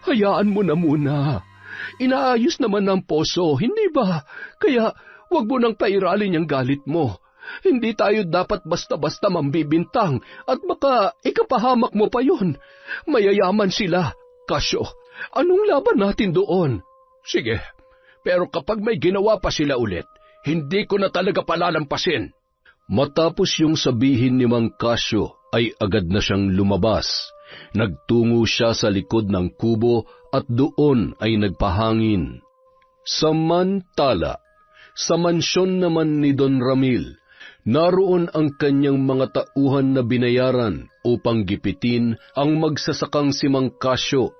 Hayaan mo na muna. Inaayos naman ng poso, hindi ba? Kaya wag mo nang pairalin yung galit mo. Hindi tayo dapat basta-basta mambibintang at baka ikapahamak mo pa yun. Mayayaman sila. Kasyo, anong laban natin doon? Sige, pero kapag may ginawa pa sila ulit, hindi ko na talaga palalampasin. Matapos yung sabihin ni Mang Kasyo, ay agad na siyang lumabas. Nagtungo siya sa likod ng kubo at doon ay nagpahangin. Samantala, sa mansyon naman ni Don Ramil, naroon ang kanyang mga tauhan na binayaran upang gipitin ang magsasakang si Mang Kasyo.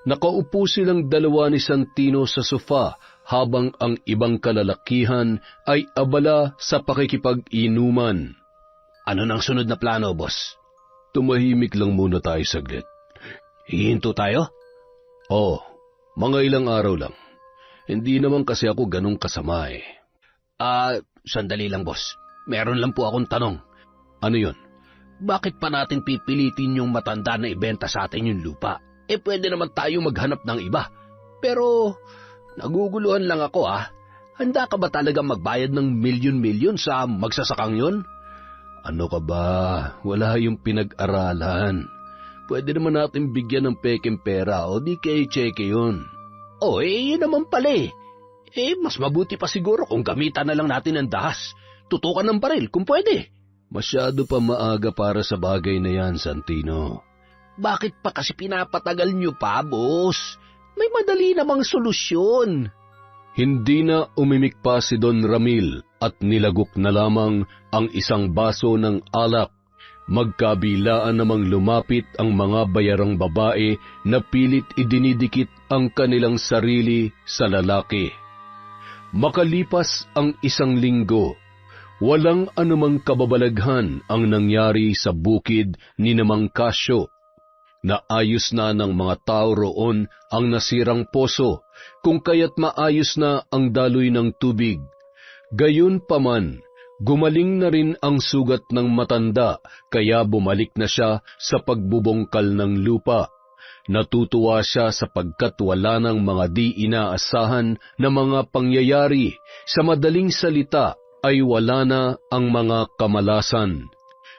Nakaupo silang dalawa ni Santino sa sofa habang ang ibang kalalakihan ay abala sa pakikipag-inuman. Ano nang sunod na plano, boss? Tumahimik lang muna tayo saglit. Hihinto tayo? Oo, mga ilang araw lang. Hindi naman kasi ako ganong kasama eh. Sandali lang, boss. Meron lang po akong tanong. Ano yun? Bakit pa natin pipilitin yung matanda na ibenta sa atin yung lupa? Pwede naman tayo maghanap ng iba. Pero, naguguluhan lang ako Handa ka ba talaga magbayad ng milyon-milyon sa magsasakang yun? Ano ka ba? Wala yung pinag-aralan. Pwede naman natin bigyan ng peking pera o di kay cheque yun. Yun naman pala mas mabuti pa siguro kung gamitan na lang natin ng dahas. Tutukan ng baril kung pwede. Masyado pa maaga para sa bagay na yan, Santino. Bakit pa kasi pinapatagal niyo pa, boss? May madali namang solusyon. Hindi na umimik pa si Don Ramil at nilagok na lamang ang isang baso ng alak. Magkabilaan namang lumapit ang mga bayarang babae na pilit idinidikit ang kanilang sarili sa lalaki. Makalipas ang isang linggo, walang anumang kababalaghan ang nangyari sa bukid ni Mang Kasyo. Naayos na ng mga tao roon ang nasirang poso, kung kaya't maayos na ang daloy ng tubig. Gayunpaman, gumaling na rin ang sugat ng matanda, kaya bumalik na siya sa pagbubungkal ng lupa. Natutuwa siya sapagkat wala ng mga di inaasahan na mga pangyayari. Sa madaling salita ay wala na ang mga kamalasan.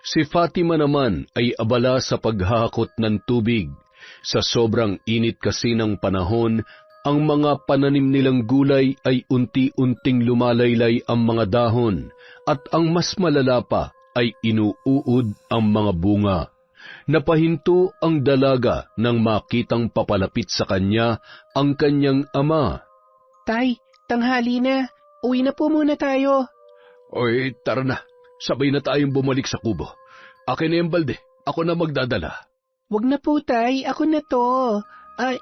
Si Fatima naman ay abala sa paghahakot ng tubig. Sa sobrang init kasi ng panahon, ang mga pananim nilang gulay ay unti-unting lumalaylay ang mga dahon at ang mas malala pa ay inuuod ang mga bunga. Napahinto ang dalaga nang makitang papalapit sa kanya ang kanyang ama. Tay, tanghali na. Uwi na po muna tayo. Tara na. Sabay na tayong bumalik sa kubo. Akin na yung balde. Ako na magdadala. Wag na po, Tay. Ako na to.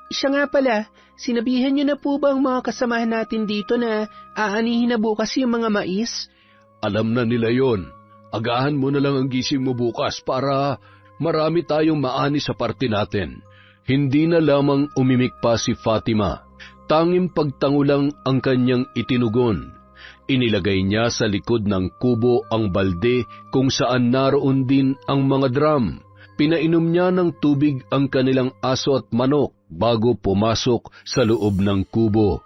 Siya nga pala. Sinabihan niyo na po ba ang mga kasamahan natin dito na aanihin na bukas yung mga mais? Alam na nila yon. Agahan mo na lang ang gising mo bukas para marami tayong maani sa parte natin. Hindi na lamang umimik pa si Fatima. Tanging pagtango lang ang kanyang itinugon. Inilagay niya sa likod ng kubo ang balde kung saan naroon din ang mga drum. Pinainom niya ng tubig ang kanilang aso at manok bago pumasok sa loob ng kubo.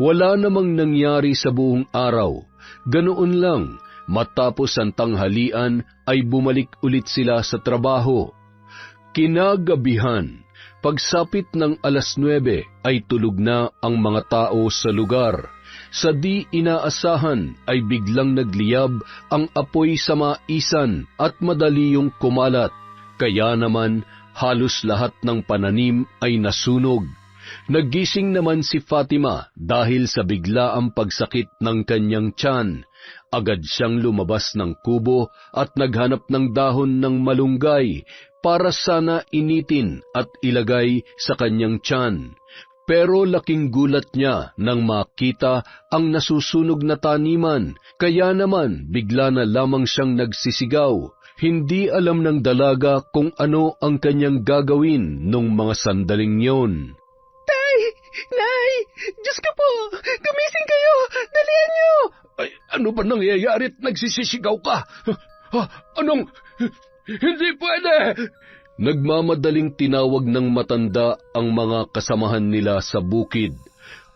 Wala namang nangyari sa buong araw. Ganoon lang, matapos ang tanghalian ay bumalik ulit sila sa trabaho. Kinagabihan, pagsapit ng 9:00 ay tulog na ang mga tao sa lugar. Sa di inaasahan ay biglang nagliyab ang apoy sa maisan at madali yung kumalat. Kaya naman halos lahat ng pananim ay nasunog. Nagising naman si Fatima dahil sa biglaang pagsakit ng kanyang tiyan. Agad siyang lumabas ng kubo at naghanap ng dahon ng malunggay para sana initin at ilagay sa kanyang tiyan. Pero laking gulat niya nang makita ang nasusunog na taniman, kaya naman bigla na lamang siyang nagsisigaw. Hindi alam ng dalaga kung ano ang kanyang gagawin nung mga sandaling yon. Tay! Nay! Diyos ko po! Gumising kayo! Dalihan niyo! Ay, ano ba nangyayari at nagsisisigaw ka? Anong... Hindi pwede! Nagmamadaling tinawag ng matanda ang mga kasamahan nila sa bukid.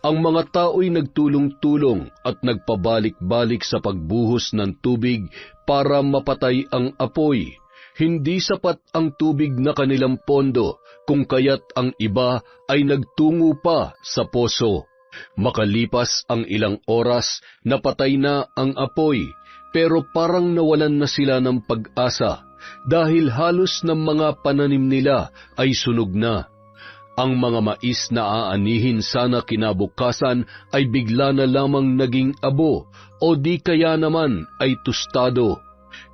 Ang mga tao'y nagtulong-tulong at nagpabalik-balik sa pagbuhos ng tubig para mapatay ang apoy. Hindi sapat ang tubig na kanilang pondo, kung kaya't ang iba ay nagtungo pa sa poso. Makalipas ang ilang oras, napatay na ang apoy, pero parang nawalan na sila ng pag-asa dahil halos ng mga pananim nila ay sunog na. Ang mga mais na aanihin sana kinabukasan ay bigla na lamang naging abo o di kaya naman ay tostado.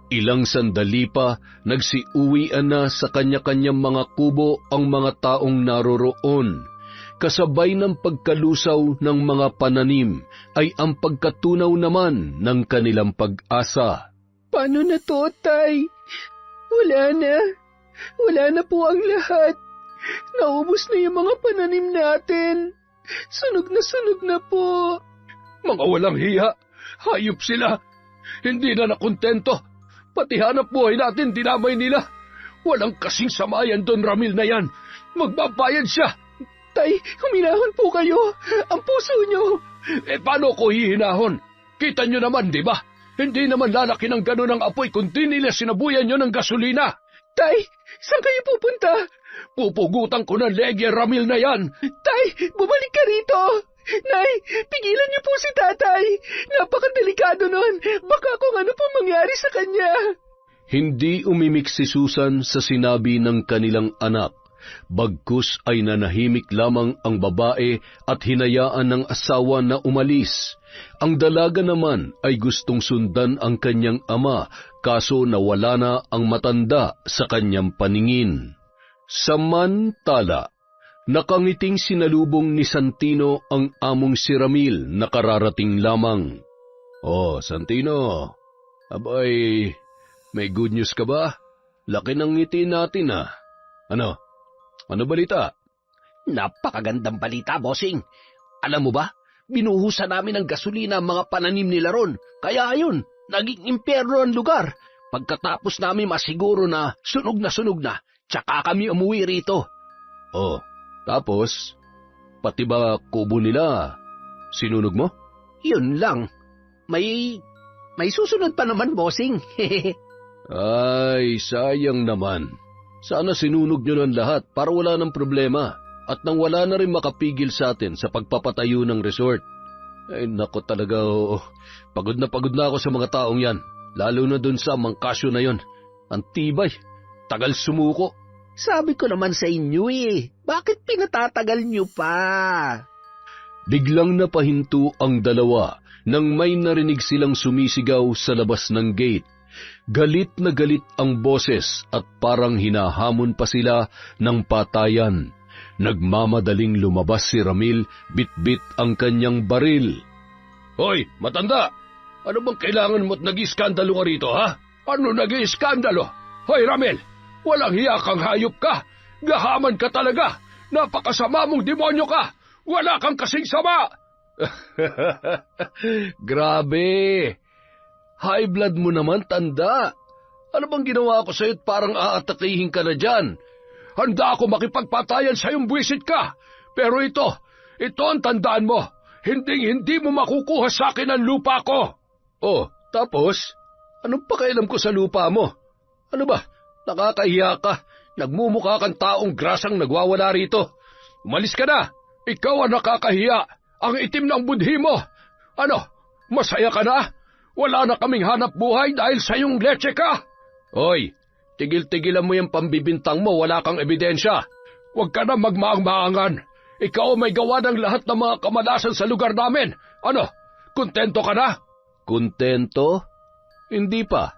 Ilang sandali pa, nagsiuwian na sa kanya-kanyang mga kubo ang mga taong naroroon. Kasabay ng pagkalusaw ng mga pananim ay ang pagkatunaw naman ng kanilang pag-asa. Paano na to, Tay? Wala na. Wala na po ang lahat. Naubos na yung mga pananim natin. Sunog na po. Mga walang hiya, hayop sila. Hindi na nakontento. Pati hanap buhay natin dinamay nila. Walang kasing samayan Don Ramil na yan. Magbabayad siya. Tay, huminahon po kayo. Ang puso nyo. Paano ko hihinahon? Kita nyo naman, di ba? Hindi naman lalaki ng ganun ang apoy kung di nila sinabuyan nyo ng gasolina. Tay, saan kayo pupunta? Pupugutan ko ng legye Ramil na yan. Tay, bumalik ka rito. Nay, pigilan niyo po si tatay. Napakadelikado nun. Baka kung ano pa mangyari sa kanya. Hindi umimik si Susan sa sinabi ng kanilang anak. Bagkus ay nanahimik lamang ang babae at hinayaan ng asawa na umalis. Ang dalaga naman ay gustong sundan ang kanyang ama, kaso nawala na ang matanda sa kanyang paningin. Samantala, nakangiting sinalubong ni Santino ang among si Ramil na kararating lamang. Oh, Santino, abay, may good news ka ba? Laki ng ngiti natin ah. Ano balita? Napakagandang balita, bossing. Alam mo ba, binuhusan namin ng gasolina ang mga pananim nila ron. Kaya ayun, naging impyerno ang lugar. Pagkatapos namin masiguro na sunog na, tsaka kami umuwi rito. Oh, tapos, pati ba kubo nila, sinunog mo? Yun lang. May susunod pa naman, bossing. Ay, sayang naman. Sana sinunog nyo ng lahat para wala ng problema at nang wala na rin makapigil sa atin sa pagpapatayo ng resort. Ay nako talaga, pagod na ako sa mga taong yan, lalo na dun sa mangkasyo na yon. Ang tibay, tagal sumuko. Sabi ko naman sa inyo bakit pinatatagal nyo pa? Biglang napahinto ang dalawa nang may narinig silang sumisigaw sa labas ng gate. Galit na galit ang boses at parang hinahamon pa sila ng patayan. Nagmamadaling lumabas si Ramil, bit-bit ang kanyang baril. Hoy, matanda! Ano bang kailangan mo't nag-iskandalo ka rito, ha? Ano nag-iskandalo? Hoy, Ramil! Walang hiya kang hayop ka! Gahaman ka talaga! Napakasama mong demonyo ka! Wala kang kasing sama! Grabe! High blood mo naman, tanda. Ano bang ginawa ko sa'yo't parang aatakihin ka na dyan? Handa ako makipagpatayan sa'yong buwisit ka. Pero ito ang tandaan mo. Hindi mo makukuha sa akin ang lupa ko. Oh, tapos? Anong pakialam ko sa lupa mo? Ano ba? Nakakahiya ka. Nagmumukha kang taong grasang nagwawala rito. Umalis ka na. Ikaw ang nakakahiya. Ang itim ng budhi mo. Ano? Masaya ka na? Wala na kaming hanap buhay dahil sa iyong leche ka. Hoy, tigil-tigilan mo yung pambibintang mo, wala kang ebidensya. Huwag ka na magmaang-maangan. Ikaw may gawa ng lahat ng mga kamalasan sa lugar namin. Ano, kontento ka na? Kontento? Hindi pa.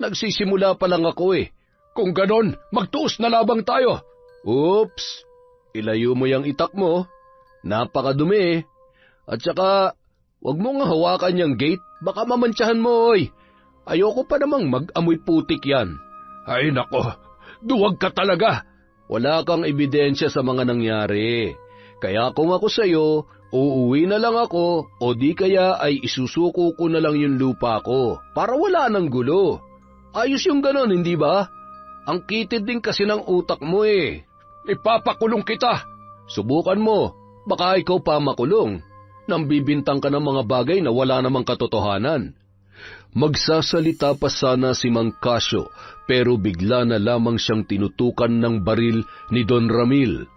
Nagsisimula pa lang ako eh. Kung ganon, magtuos na labang tayo. Oops, ilayo mo yung itak mo. Napakadumi eh. At saka, wag mo nga hawakan yung gate, baka mamantsahan mo oy. Ayoko pa namang mag-amoy putik yan. Ay nako, duwag ka talaga. Wala kang ebidensya sa mga nangyari. Kaya kung ako sa'yo, uuwi na lang ako o di kaya ay isusuko ko na lang yung lupa ko para wala ng gulo. Ayos yung ganon, hindi ba? Ang kitid din kasi ng utak mo eh. Ipapakulong kita. Subukan mo, baka ikaw pa makulong. Nang bibintang ka ng mga bagay na wala namang katotohanan. Magsasalita pa sana si Mang Casio pero bigla na lamang siyang tinutukan ng baril ni Don Ramil.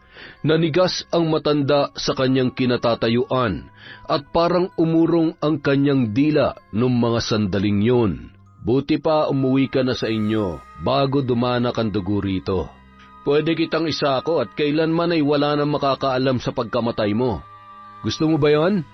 Nanigas ang matanda sa kanyang kinatatayuan at parang umurong ang kanyang dila nung mga sandaling yun. Buti pa umuwi ka na sa inyo bago dumanak ang dugo rito. Pwede kitang isako at kailanman ay wala nang makakaalam sa pagkamatay mo. Gusto mo ba yon?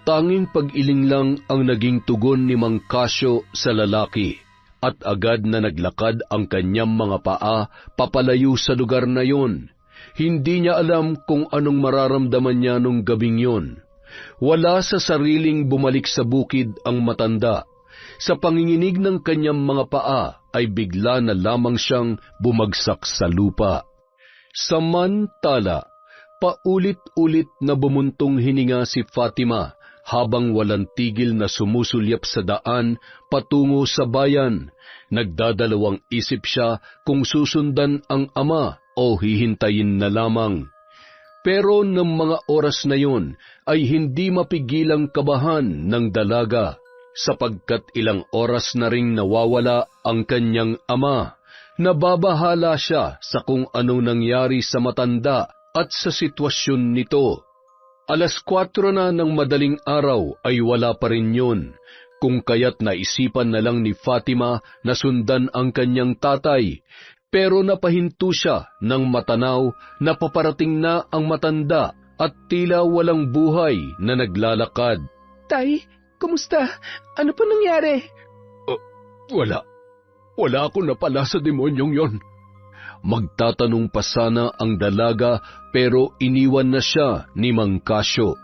Tanging pag-iling lang ang naging tugon ni Mang Casio sa lalaki at agad na naglakad ang kanyang mga paa papalayo sa lugar na yon. Hindi niya alam kung anong mararamdaman niya nung gabing yon. Wala sa sariling bumalik sa bukid ang matanda. Sa panginginig ng kanyang mga paa ay bigla na lamang siyang bumagsak sa lupa. Samantala, paulit-ulit na bumuntong hininga si Fatima habang walang tigil na sumusulyap sa daan patungo sa bayan. Nagdadalawang isip siya kung susundan ang ama o hihintayin na lamang. Pero ng mga oras na yun ay hindi mapigilang kabahan ng dalaga sapagkat ilang oras na ring nawawala ang kanyang ama. Nababahala siya sa kung anong nangyari sa matanda at sa sitwasyon nito. 4:00 na ng madaling araw ay wala pa rin yun, kung kaya't naisipan na lang ni Fatima na sundan ang kanyang tatay. Pero napahinto siya nang matanaw na paparating na ang matanda at tila walang buhay na naglalakad. Tay, kumusta? Ano pa nangyari? Wala ako napala sa demonyong yon. Magtatanong pa sana ang dalaga pero iniwan na siya ni Mang Casio.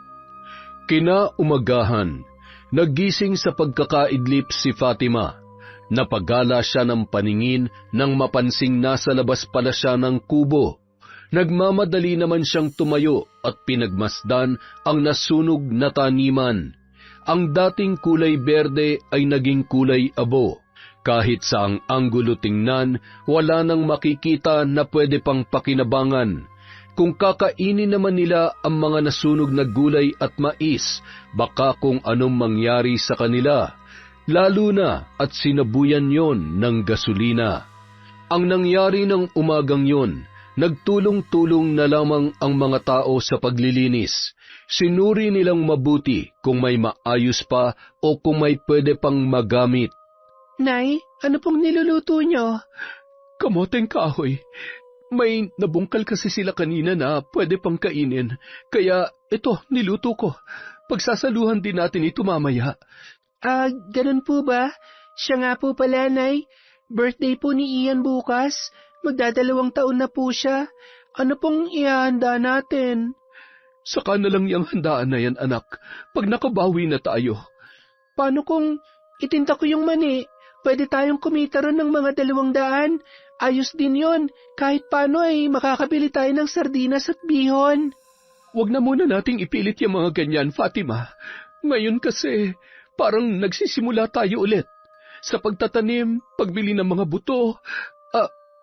Kinaumagahan, nagising sa pagkakaidlip si Fatima. Napagala siya ng paningin nang mapansing nasa labas pala siya ng kubo. Nagmamadali naman siyang tumayo at pinagmasdan ang nasunog na taniman. Ang dating kulay berde ay naging kulay abo. Kahit sa ang anggulo tingnan, wala nang makikita na pwede pang pakinabangan. Kung kakainin naman nila ang mga nasunog na gulay at mais, baka kung anong mangyari sa kanila. Lalo na at sinabuyan yon ng gasolina. Ang nangyari ng umagang yon, nagtulong-tulong na lamang ang mga tao sa paglilinis. Sinuri nilang mabuti kung may maayos pa o kung may pwede pang magamit. Nay, ano pong niluluto nyo? Kamoteng kahoy. May nabungkal kasi sila kanina na pwede pang kainin. Kaya ito, niluto ko. Pagsasaluhan din natin ito mamaya. Ganun po ba? Siya nga po pala, Nay. Birthday po ni Ian bukas. Magdadalawang taon na po siya. Ano pong ihahanda natin? Saka na lang yung handaan na yan, anak. Pag nakabawi na tayo. Paano kung itinta ko yung mani? Pwede tayong kumita ron ng mga 200. Ayos din yon. Kahit paano ay makakabili tayo ng sardinas at bihon. Huwag na muna nating ipilit yung mga ganyan, Fatima. Ngayon kasi, parang nagsisimula tayo ulit. Sa pagtatanim, pagbili ng mga buto.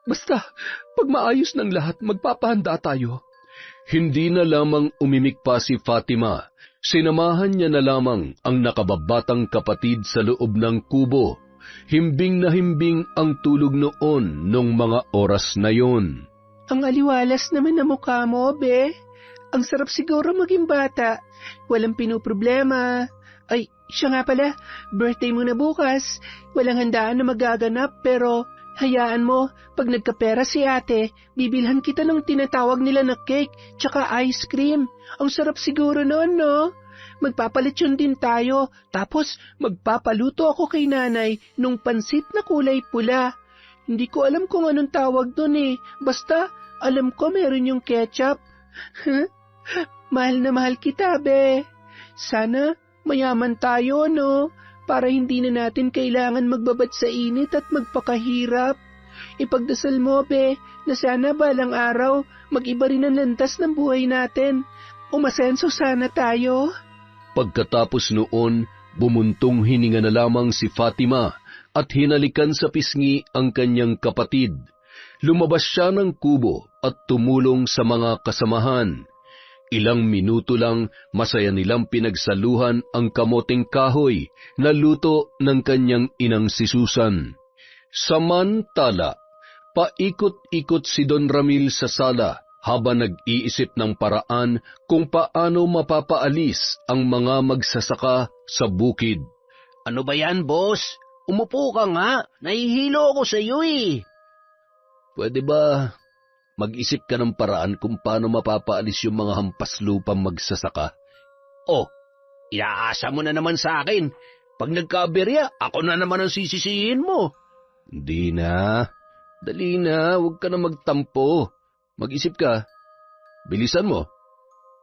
Basta, pag maayos ng lahat, magpapahanda tayo. Hindi na lamang umimik pa si Fatima. Sinamahan niya na lamang ang nakababatang kapatid sa loob ng kubo. Himbing na himbing ang tulog noon nung mga oras na yon. Ang aliwalas naman na mukha mo, be. Ang sarap siguro maging bata. Walang pinoproblema. Ay, siya nga pala, birthday mo na bukas. Walang handaan na magaganap pero hayaan mo, pag nagkapera si ate, bibilhan kita ng tinatawag nila na cake tsaka ice cream. Ang sarap siguro noon, no? Magpapalitsyon din tayo, tapos magpapaluto ako kay nanay nung pansit na kulay pula. Hindi ko alam kung anong tawag doon eh. Basta, alam ko meron yung ketchup. Mahal na mahal kita, be. Sana mayaman tayo, no? Para hindi na natin kailangan magbabad sa init at magpakahirap. Ipagdasal mo, be, na sana balang araw mag-iba rin ang landas ng buhay natin. Umasenso sana tayo. Pagkatapos noon, bumuntong hininga na lamang si Fatima at hinalikan sa pisngi ang kanyang kapatid. Lumabas siya ng kubo at tumulong sa mga kasamahan. Ilang minuto lang, masaya nilang pinagsaluhan ang kamoting kahoy na luto ng kanyang inang si Susan. Samantala, paikot-ikot si Don Ramil sa sala habang nag-iisip ng paraan kung paano mapapaalis ang mga magsasaka sa bukid. Ano ba yan, boss? Umupo ka nga. Nahihilo ako sa iyo eh. Pwede ba mag-isip ka ng paraan kung paano mapapaalis yung mga hampas lupang magsasaka? Oh, iaasa mo na naman sa akin. Pag nagkaberya, ako na naman ang sisisihin mo. Hindi na. Dali na, huwag ka na magtampo. Mag-isip ka. Bilisan mo.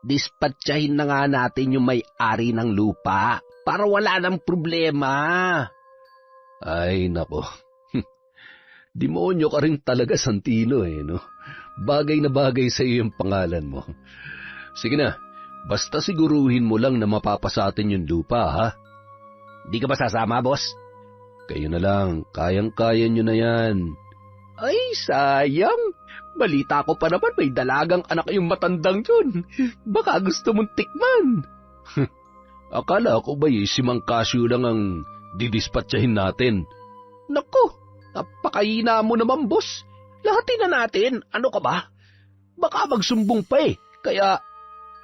Dispatchahin na nga natin yung may-ari ng lupa para wala nang problema. Ay, nako. Demonyo ka rin talaga, Santino, no? Bagay na bagay sa iyo yung pangalan mo. Sige na, basta siguruhin mo lang na mapapasa atin yung lupa, ha? Di ka ba sasama, boss? Kayo na lang, kayang-kaya nyo na yan. Ay, sayang. Balita ko pa naman may dalagang anak yung matandang yun. Baka gusto mong tikman. Akala ko ba si Mang Casio lang ang didispatchahin natin? Naku, napakahina mo naman, boss. Lahatin na natin. Ano ka ba? Baka magsumbong pa eh. Kaya,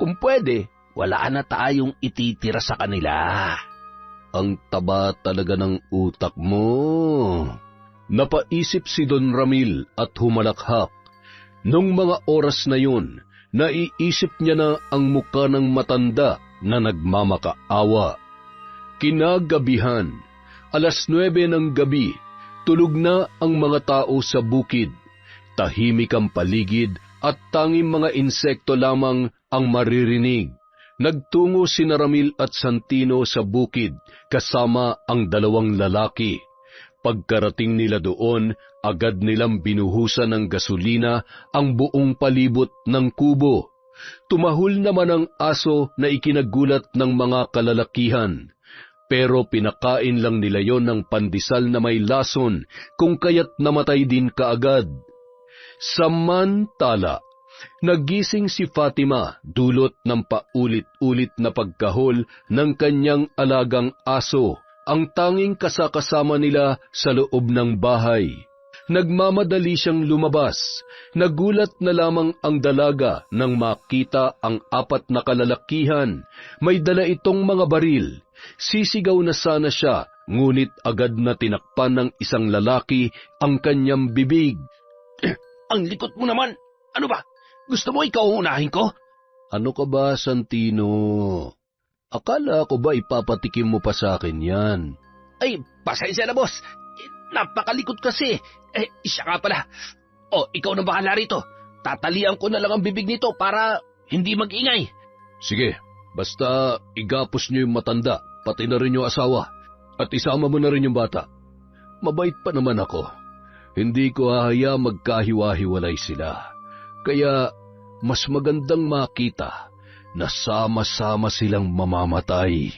kung pwede, wala na tayong ititira sa kanila. Ang taba talaga ng utak mo. Napaisip si Don Ramil at humalakhak. Nung mga oras na yun, naiisip niya na ang muka ng matanda na nagmamakaawa. Kinagabihan, 9:00 ng gabi, tulog na ang mga tao sa bukid. Tahimik ang paligid at tanging mga insekto lamang ang maririnig. Nagtungo sina Ramil at Santino sa bukid kasama ang 2 lalaki. Pagkarating nila doon, agad nilang binuhusan ng gasolina ang buong palibot ng kubo. Tumahol naman ang aso na ikinagulat ng mga kalalakihan. Pero pinakain lang nila yon ng pandesal na may lason kung kaya't namatay din kaagad. Samantala, nagising si Fatima dulot ng paulit-ulit na pagkahol ng kanyang alagang aso, ang tanging kasakasama nila sa loob ng bahay. Nagmamadali siyang lumabas. Nagulat na lamang ang dalaga nang makita ang 4 na kalalakihan. May dala itong mga baril. Sisigaw na sana siya, ngunit agad na tinakpan ng isang lalaki ang kanyang bibig. Ang likot mo naman! Ano ba? Gusto mo ikaw unahin ko? Ano ka ba, Santino? Akala ko ba ipapatikim mo pa sa akin yan? Ay, pasensya na, boss. Napakalikot kasi. Siya nga pala. Ikaw na bahala rito. Tatalian ko na lang ang bibig nito para hindi mag-ingay. Sige, basta igapos niyo yung matanda, pati na rin yung asawa. At isama mo na rin yung bata. Mabait pa naman ako. Hindi ko hahaya magkahiwa-hiwalay sila. Kaya mas magandang makita na sama-sama silang mamamatay.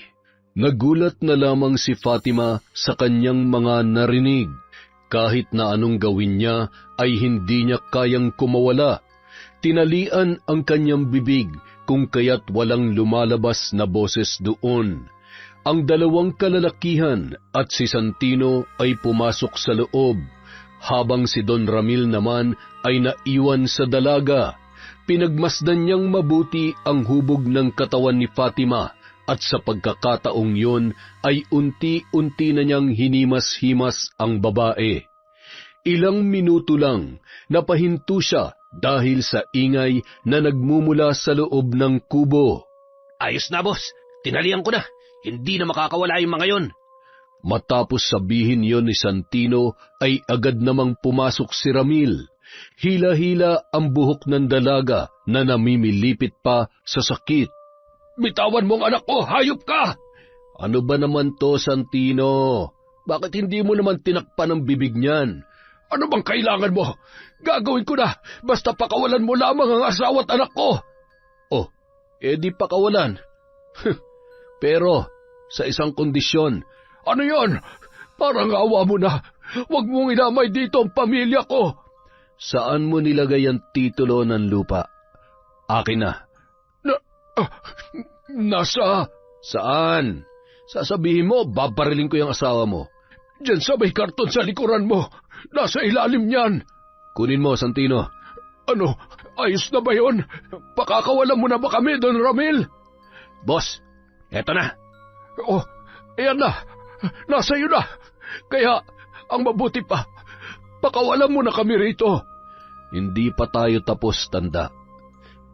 Nagulat na lamang si Fatima sa kanyang mga narinig. Kahit na anong gawin niya ay hindi niya kayang kumawala. Tinalian ang kanyang bibig kung kaya't walang lumalabas na boses doon. Ang 2 kalalakihan at si Santino ay pumasok sa loob, habang si Don Ramil naman ay naiwan sa dalaga. Pinagmasdan niyang mabuti ang hubog ng katawan ni Fatima at sa pagkakataong yun ay unti-unti na niyang hinimas-himas ang babae. Ilang minuto lang, napahinto siya dahil sa ingay na nagmumula sa loob ng kubo. Ayos na, boss. Tinalian ko na. Hindi na makakawala yung mga yon. Matapos sabihin yon ni Santino ay agad namang pumasok si Ramil. Hila-hila ang buhok ng dalaga na namimilipit pa sa sakit. Bitawan mo ang anak ko, hayop ka! Ano ba naman to, Santino? Bakit hindi mo naman tinakpan ang bibig niyan? Ano bang kailangan mo? Gagawin ko na, basta pakawalan mo lamang ang asawa at anak ko. Oh, di pakawalan. Pero, sa isang kondisyon. Ano yon? Parang awa mo na. Huwag mong inamay dito ang pamilya ko. Saan mo nilagay ang titulo ng lupa? Akin na. Nasa... Saan? Sasabihin mo, babariling ko yung asawa mo. Diyan sa may karton sa likuran mo. Nasa ilalim niyan. Kunin mo, Santino. Ano? Ayos na ba yun? Pakakawalan mo na ba kami, Don Ramil? Boss, eto na. Oh, ayan na. Nasa iyo na. Kaya, ang mabuti pa, pakawalan mo na kami rito. Hindi pa tayo tapos, tanda.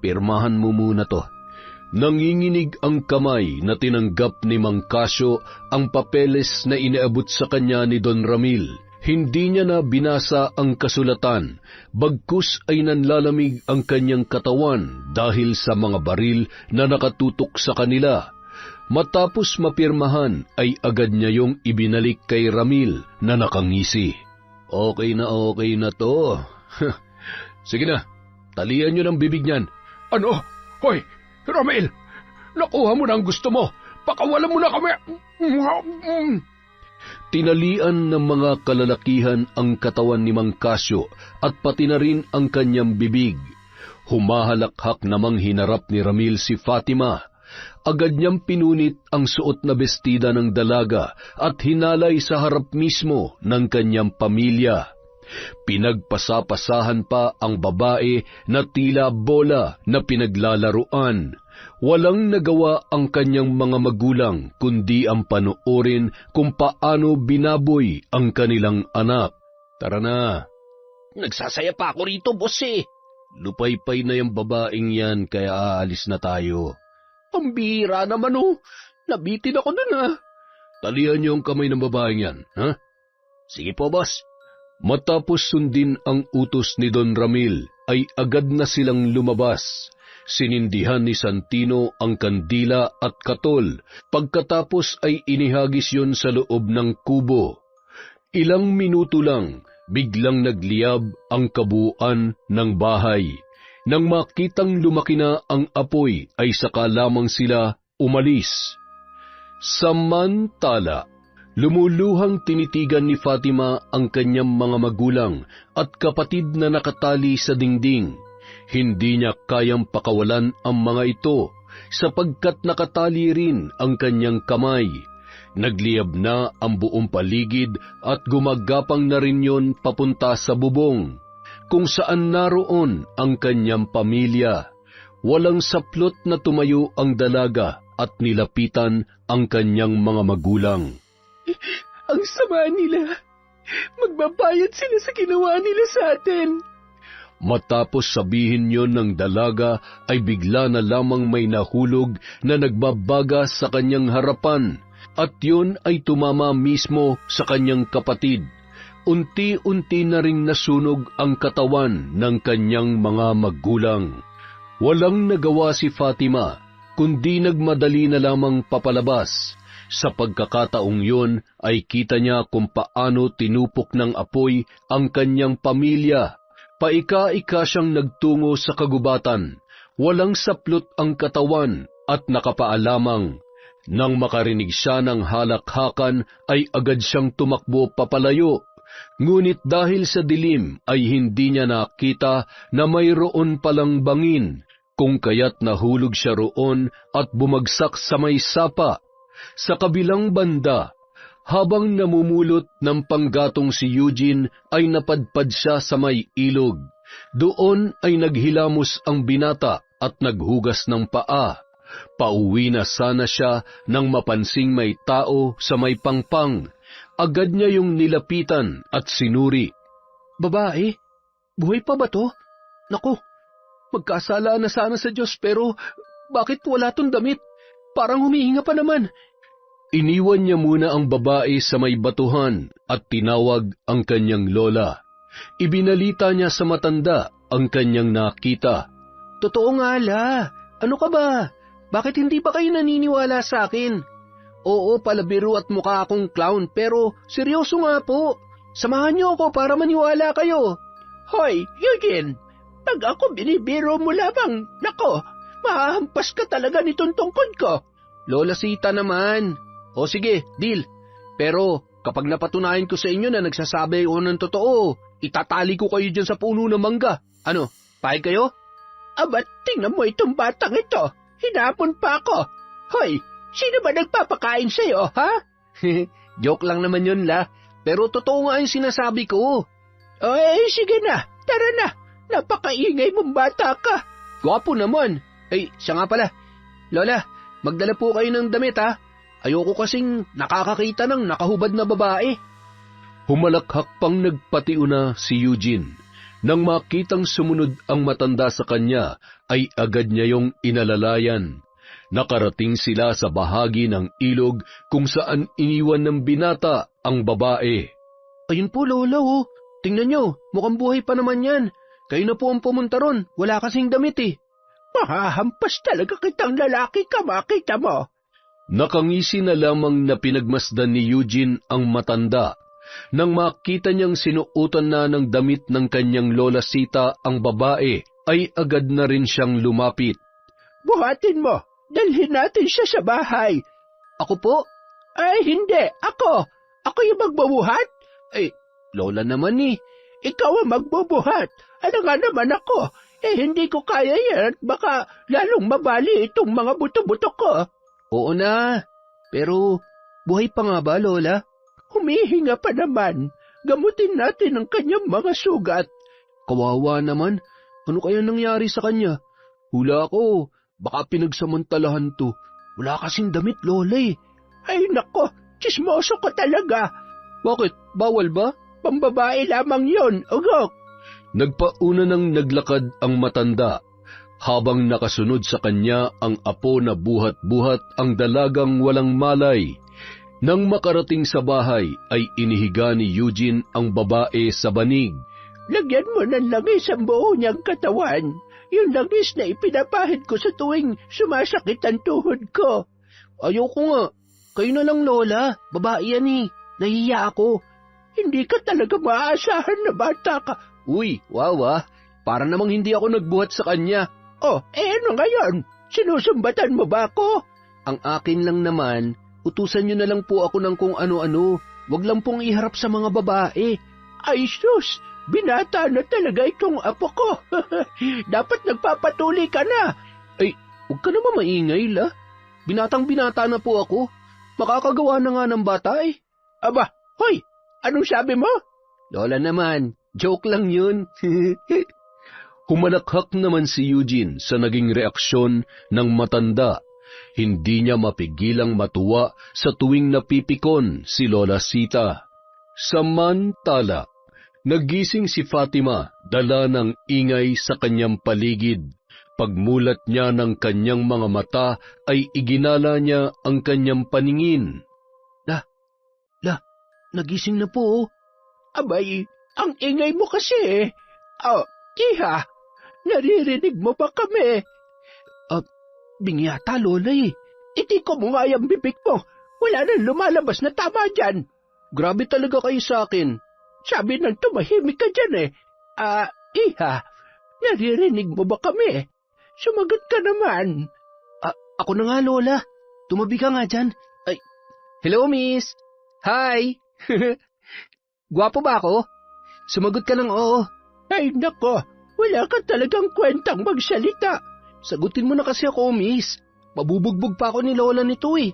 Pirmahan mo muna to. Nanginginig ang kamay na tinanggap ni Mang Casio ang papeles na inaabot sa kanya ni Don Ramil. Hindi niya na binasa ang kasulatan, bagkus ay nanlalamig ang kanyang katawan dahil sa mga baril na nakatutok sa kanila. Matapos mapirmahan ay agad niya yung ibinalik kay Ramil na nakangisi. Okay na to. Sige na, talian niyo ng bibig niyan. Ano? Hoy, Ramil, nakuha mo na ang gusto mo. Pakawalan mo na kami. Tinalian ng mga kalalakihan ang katawan ni Mang Casio at pati na rin ang kanyang bibig. Humahalakhak namang hinarap ni Ramil si Fatima. Agad niyang pinunit ang suot na bestida ng dalaga at hinalay sa harap mismo ng kanyang pamilya. Pinagpasapasahan pa ang babae na tila bola na pinaglalaruan. Walang nagawa ang kanyang mga magulang kundi ang panoorin kung paano binaboy ang kanilang anak. Tara na. Nagsasaya pa ako rito, boss eh. Lupay-pay na yung babaeng yan kaya aalis na tayo. Ang bihira naman oh. Nabitin ako dun ah. Talian niyo ang kamay ng babaeng yan, ha? Sige po, boss. Matapos sundin ang utos ni Don Ramil, ay agad na silang lumabas. Sinindihan ni Santino ang kandila at katol, pagkatapos ay inihagis yon sa loob ng kubo. Ilang minuto lang, biglang nagliyab ang kabuuan ng bahay. Nang makitang lumaki na ang apoy, ay saka lamang sila umalis. Samantala, lumuluhang tinitigan ni Fatima ang kanyang mga magulang at kapatid na nakatali sa dingding. Hindi niya kayang pakawalan ang mga ito sapagkat nakatali rin ang kanyang kamay. Nagliyab na ang buong paligid at gumagapang na rin yon papunta sa bubong, kung saan naroon ang kanyang pamilya. Walang saplot na tumayo ang dalaga at nilapitan ang kanyang mga magulang. Ang sama nila. Magbabayad sila sa ginawa nila sa atin. Matapos sabihin yon ng dalaga ay bigla na lamang may nahulog na nagbabaga sa kanyang harapan at yon ay tumama mismo sa kanyang kapatid. Unti-unti na ring nasunog ang katawan ng kanyang mga magulang. Walang nagawa si Fatima kundi nagmadali na lamang papalabas. Sa pagkakataong yon ay kita niya kung paano tinupok ng apoy ang kanyang pamilya. Paika-ika siyang nagtungo sa kagubatan. Walang saplot ang katawan at nakapaalamang. Nang makarinig siya ng halakhakan ay agad siyang tumakbo papalayo. Ngunit dahil sa dilim ay hindi niya nakita na mayroon palang bangin, kung kaya't nahulog siya roon at bumagsak sa may sapa. Sa kabilang banda, habang namumulot ng panggatong si Eugene ay napadpad siya sa may ilog. Doon ay naghilamos ang binata at naghugas ng paa. Pauwi na sana siya nang mapansing may tao sa may pangpang. Agad niya yung nilapitan at sinuri. Babae, buhay pa ba to? Naku, magkasala na sana sa Diyos pero bakit wala tong damit? Parang humihinga pa naman. Iniwan niya muna ang babae sa may batuhan at tinawag ang kanyang lola. Ibinalita niya sa matanda ang kanyang nakita. Totoo nga la. Ano ka ba? Bakit hindi ba kayo naniniwala sa akin? Oo, palabiro at mukha akong clown pero seryoso nga po. Samahan niyo ako para maniwala kayo. Hoy, Eugene! Pag ako binibiro mo lamang, nako, mahahampas ka talaga nitong tungkod ko. Lola Sita naman. O sige, deal. Pero kapag napatunayan ko sa inyo na nagsasabi ko ng totoo, itatali ko kayo dyan sa puno ng mangga. Ano, pahig kayo? Aba, tingnan mo itong batang ito. Hinapon pa ako. Hoy, sino ba nagpapakain sa'yo, ha? Joke lang naman yun, la. Pero totoo nga yung sinasabi ko. Ay, sige na. Tara na. Napakaingay mong bata ka. Gwapo naman. Ay, siya nga pala. Lola, magdala po kayo ng damit, ha? Ayoko kasing nakakakita ng nakahubad na babae. Humalakhak pang nagpatiuna si Eugene. Nang makitang sumunod ang matanda sa kanya, ay agad niya yung inalalayan. Nakarating sila sa bahagi ng ilog kung saan iniwan ng binata ang babae. Ayun po, Lola, oh. Tingnan nyo, mukhang buhay pa naman yan. Kayo na po ang pumunta ron, wala kasing damit eh. Mahahampas talaga kitang lalaki ka, makita mo. Nakangisi na lamang na pinagmasdan ni Eugene ang matanda. Nang makita niyang sinuotan na ng damit ng kanyang Lola Sita ang babae, ay agad na rin siyang lumapit. Buhatin mo, dalhin natin siya sa bahay. Ako po? Ay, hindi, ako. Ako yung magbubuhat? Ay, Lola naman eh. Ikaw ang magbubuhat. Ano nga naman ako? Hindi ko kaya yan at baka lalong mabali itong mga buto-buto ko. Oo na, pero buhay pa nga ba, Lola? Humihinga pa naman. Gamutin natin ang kanyang mga sugat. Kawawa naman. Ano kaya nangyari sa kanya? Hula ko, baka pinagsamantalahan to. Wala kasing damit, Lola eh. Ay nako, chismoso ko talaga. Bakit? Bawal ba? Pambabae lamang yon, ugok. Nagpauna ng naglakad ang matanda, habang nakasunod sa kanya ang apo na buhat-buhat ang dalagang walang malay. Nang makarating sa bahay, ay inihiga ni Eugene ang babae sa banig. Lagyan mo ng langis ang buo niyang katawan. Yung langis na ipinapahid ko sa tuwing sumasakit ang tuhod ko. Ayoko nga. Kayo na lang, Lola. Babae yan eh. Nahiya ako. Hindi ka talaga maaasahan na bata ka. Uy, wawa. Para namang hindi ako nagbuhat sa kanya. Oh, ano ngayon? Sinusumbatan mo ba ako? Ang akin lang naman, utusan niyo na lang po ako ng kung ano-ano. Wag lang pong iharap sa mga babae. Ay sus, binata na talaga itong apo ko. Dapat nagpapatuli ka na. Ay, huwag ka naman maingay, la. Binatang-binata na po ako. Makakagawa na nga ng bata eh. Aba, hoy, anong sabi mo? Lola naman, joke lang yun. Humalakhak naman si Eugene sa naging reaksyon ng matanda. Hindi niya mapigilang matuwa sa tuwing napipikon si Lola Sita. Samantala, nagising si Fatima dala ng ingay sa kanyang paligid. Pagmulat niya ng kanyang mga mata ay iginala niya ang kanyang paningin. Nagising na po. Oh. Abay, ang ingay mo kasi eh. Oh, Iha, naririnig mo ba kami? Bingyata, Lola eh. Itiko mo nga yung bibig mo. Wala nang lumalabas na tama dyan. Grabe talaga kayo sa akin. Sabi nang tumahimik ka dyan eh. Iha, naririnig mo ba kami? Sumagot ka naman. Ako na nga, Lola. Tumabi ka nga dyan. Ay, hello, miss. Hi. Gwapo ba ako? Sumagot ka ng oo. Ay, nako. Wala ka talagang kwentang magsalita. Sagutin mo na kasi ako, miss. Mabubugbog pa ako ni Lola nito eh.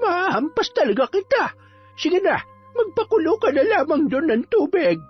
Mahampas talaga kita. Sige na, magpakulo ka na lamang doon ng tubig.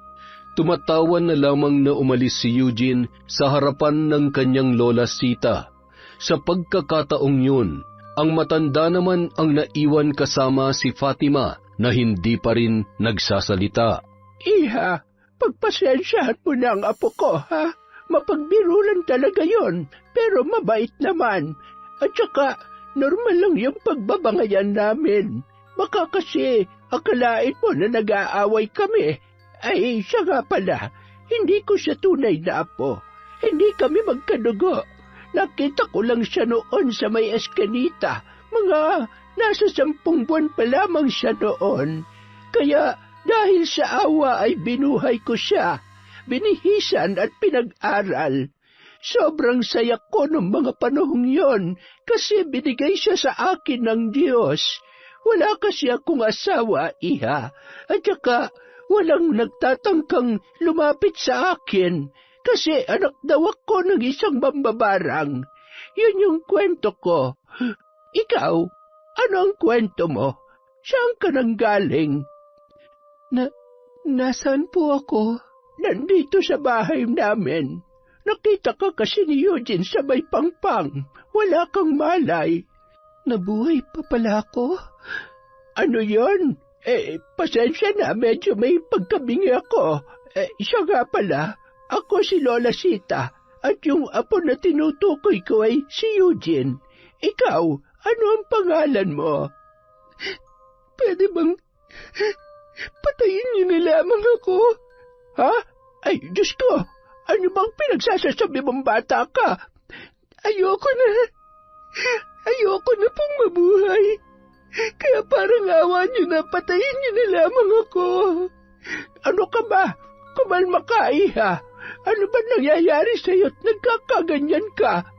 Tumatawan na lamang na umalis si Eugene sa harapan ng kanyang Lola Sita. Sa pagkakataong yun, ang matanda naman ang naiwan kasama si Fatima na hindi pa rin nagsasalita. Iha, pagpasensyahan mo na ang apo ko, ha? Mapagbiro lang talaga yon, pero mabait naman. At saka, normal lang yung pagbabangayan namin. Baka kasi akalain mo na nag-aaway kami. Ay, siya nga pala, hindi ko siya tunay na apo. Hindi kami magkadugo. Nakita ko lang siya noon sa may Escanita. Mga nasa 10 buwan pa lamang siya noon. Kaya dahil sa awa ay binuhay ko siya. Binihisan at pinag-aral. Sobrang saya ko ng mga panahong yon kasi binigay siya sa akin ng Diyos. Wala kasi akong asawa, iha, at saka walang nagtatangkang lumapit sa akin kasi anak daw ako ng isang mambabarang. Yun yung kwento ko. Ikaw, ano ang kwento mo? Saan ka nang galing? Nasaan po ako? Nandito sa bahay namin. Nakita ka kasi ni Eugene sa may pangpang. Wala kang malay. Nabuhay pa pala ako? Ano yon? Pasensya na, medyo may pagkabingi ako. Siya nga pala, ako si Lola Sita, at yung apo na tinutukoy ko ay si Eugene. Ikaw, ano ang pangalan mo? Pwede bang patayin niyo na lamang ako? Ha? Ay, Diyos ko! Ano bang pinagsasasabi mong bata ka? Ayoko na pong mabuhay. Kaya parang awa niyo na, patayin niyo na lamang ako. Ano ka ba? Kumalma ka, iha. Ano ba nangyayari sa'yo at nagkakaganyan ka?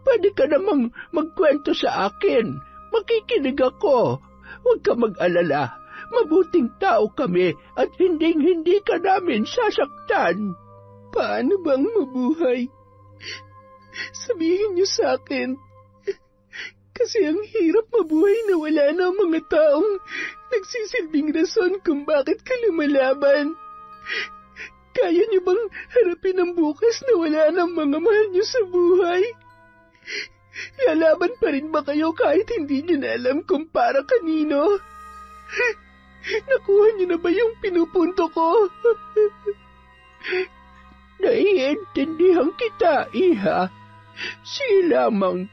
Pwede ka namang magkwento sa akin. Makikinig ako. Huwag ka mag-alala. Mabuting tao kami at hindi ka namin sasaktan. Paano bang mabuhay? Sabihin niyo sa akin. Kasi ang hirap mabuhay na wala na ang mga taong nagsisilbing rason kung bakit ka lumalaban. Kaya niyo bang harapin ang bukas na wala ng mga mahal niyo sa buhay? Lalaban pa rin ba kayo kahit hindi niyo na alam kung para kanino? Nakuha niyo na ba yung pinupunto ko? Naiintindihan kita, iha. Sige lamang.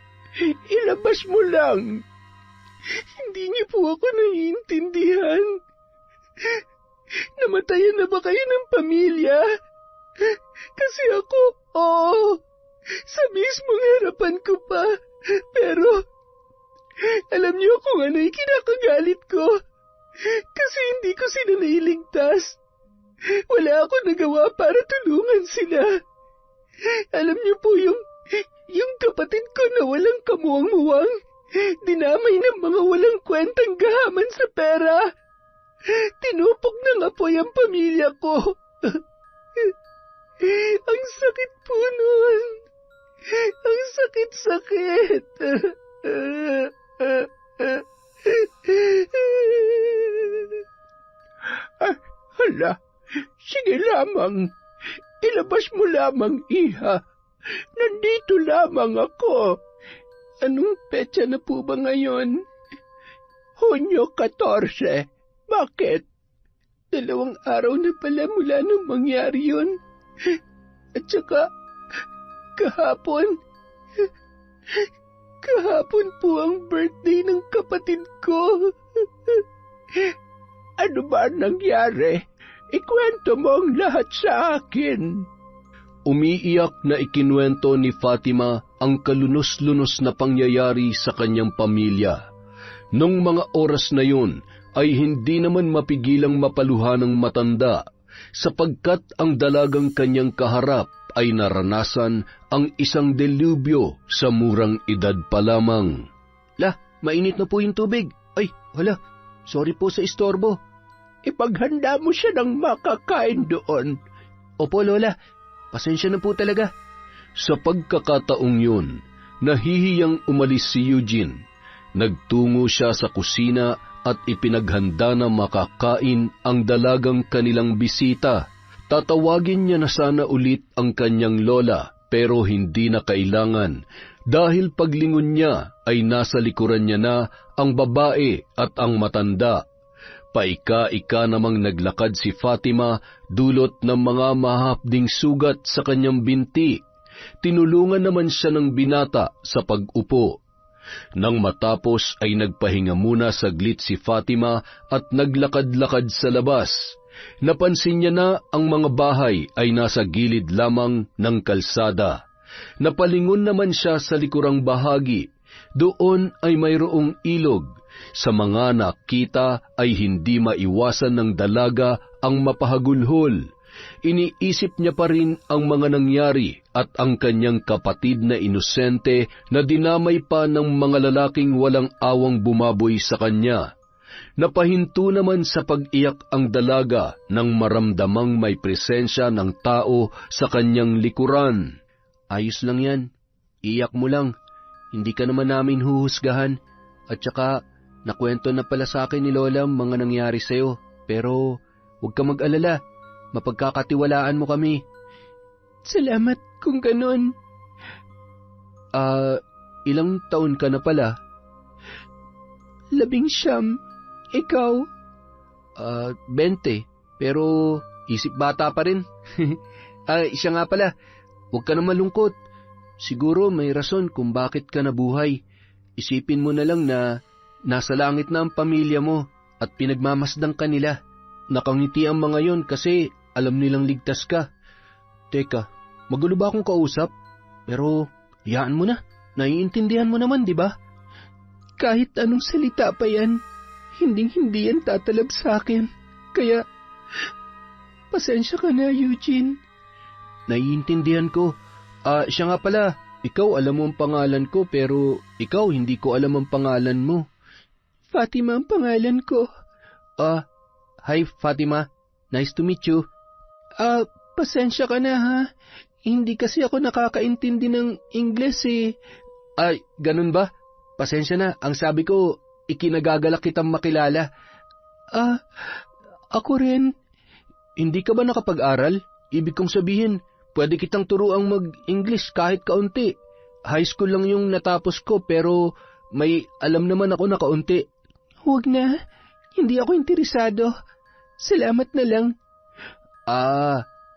Ilabas mo lang. Hindi niyo po ako naiintindihan. Namatayan na ba kayo ng pamilya? Kasi ako, sa mismong harapan ko pa. Pero, alam niyo kung ano'y kinakagalit ko. Kasi hindi ko sila nailigtas. Wala ako nagawa para tulungan sila. Alam niyo po yung kapatid ko na walang kamuwang-muwang, dinamay ng mga walang kwentang gahaman sa pera. Tinupok ng apoy ang pamilya ko. Ang sakit po nun. Ang sakit-sakit. Hala, sige lamang. Ilabas mo lamang, iha. Nandito lamang ako. Anong petsa na po ba ngayon? Hunyo 14. Bakit? 2 araw na pala mula nung mangyari yun. At saka, kahapon po ang birthday ng kapatid ko. Ano ba nangyari? Ikwento mo ang lahat sa akin. Umiiyak na ikinuwento ni Fatima ang kalunos-lunos na pangyayari sa kanyang pamilya. Nung mga oras na yun ay hindi naman mapigilang mapaluha ng matanda sapagkat ang dalagang kanyang kaharap ay naranasan ang isang delubyo sa murang edad pa lamang. Mainit na po yung tubig. Ay, wala. Sorry po sa istorbo. Ipaghanda mo siya ng makakain doon. Opo, Lola. Pasensya na po talaga. Sa pagkakataong yun, nahihiyang umalis si Eugene. Nagtungo siya sa kusina at ipinaghanda na makakain ang dalagang kanilang bisita. Tatawagin niya na sana ulit ang kanyang lola pero hindi na kailangan dahil paglingon niya ay nasa likuran niya na ang babae at ang matanda. Paika-ika namang naglakad si Fatima dulot ng mga mahapding sugat sa kanyang binti. Tinulungan naman siya ng binata sa pag-upo. Nang matapos ay nagpahinga muna saglit si Fatima at naglakad-lakad sa labas. Napansin niya na ang mga bahay ay nasa gilid lamang ng kalsada. Napalingon naman siya sa likurang bahagi. Doon ay mayroong ilog. Sa mga nakita ay hindi maiwasan ng dalaga ang mapahagulhol. Iniisip niya pa rin ang mga nangyari at ang kanyang kapatid na inosente na dinamay pa ng mga lalaking walang awang bumaboy sa kanya. Napahinto naman sa pag-iyak ang dalaga nang maramdamang may presensya ng tao sa kanyang likuran. Ayos lang yan. Iyak mo lang. Hindi ka naman namin huhusgahan. At saka, nakwento na pala sa akin ni Lola ang mga nangyari sa'yo. Pero, huwag ka mag-alala. Mapagkakatiwalaan mo kami. Salamat kung ganon. Ilang taon ka na pala? 19. Ikaw? 20. Pero isip bata pa rin. Siya nga pala, huwag ka na malungkot. Siguro may rason kung bakit ka nabuhay. Isipin mo na lang na nasa langit na ang pamilya mo at pinagmamasdang ka nila. Nakangiti ang mga yon kasi alam nilang ligtas ka. Teka, magulo ba akong kausap? Pero, hayaan mo na. Naiintindihan mo naman, di ba? Kahit anong salita pa yan, hinding-hindi yan tatalab sa akin. Kaya, pasensya ka na, Eugene. Naiintindihan ko. Siya nga pala, ikaw alam mo ang pangalan ko pero ikaw hindi ko alam ang pangalan mo. Fatima ang pangalan ko. Hi Fatima. Nice to meet you. Pasensya ka na ha. Hindi kasi ako nakakaintindi ng Ingles eh. Ganun ba? Pasensya na. Ang sabi ko, ikinagagalak kitang makilala. Ako rin. Hindi ka ba nakapag-aral? Ibig kong sabihin, pwede kitang turuang mag-English kahit kaunti. High school lang yung natapos ko pero may alam naman ako na kaunti. Huwag na. Hindi ako interesado. Salamat na lang.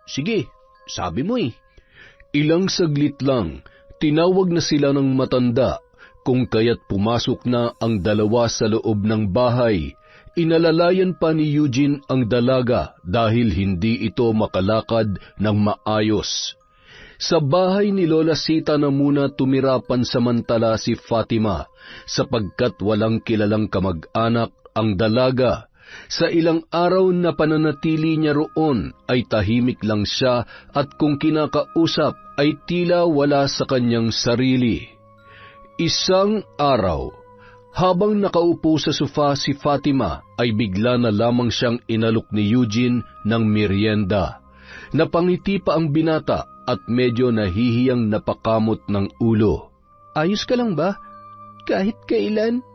Sige. Sabi mo eh. Ilang saglit lang, tinawag na sila ng matanda, kung kaya't pumasok na ang dalawa sa loob ng bahay. Inalalayan pa ni Eugene ang dalaga dahil hindi ito makalakad ng maayos. Sa bahay ni Lola Sita na muna tumira pansamantala si Fatima sapagkat walang kilalang kamag-anak ang dalaga. Sa ilang araw na pananatili niya roon ay tahimik lang siya at kung kinakausap ay tila wala sa kanyang sarili. Isang araw, habang nakaupo sa sofa si Fatima ay bigla na lamang siyang inalok ni Eugene ng merienda. Napangiti pa ang binata at medyo nahihiyang napakamot ng ulo. Ayos ka lang ba? Kahit kailan,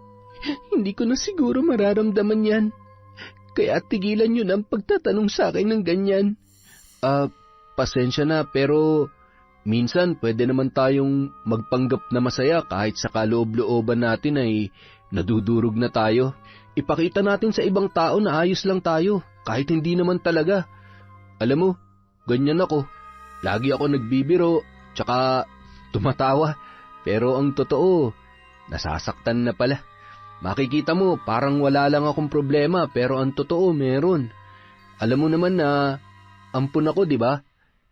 hindi ko na siguro mararamdaman yan. Kaya tigilan nyo ng pagtatanong sa akin ng ganyan. Pasensya na pero minsan pwede naman tayong magpanggap na masaya kahit sa kaloob-looban natin ay nadudurog na tayo. Ipakita natin sa ibang tao na ayos lang tayo kahit hindi naman talaga. Alam mo, ganyan ako. Lagi ako nagbibiro tsaka tumatawa. Pero ang totoo, nasasaktan na pala. Makikita mo, parang wala lang akong problema, pero ang totoo, meron. Alam mo naman na, ampun ako, di ba?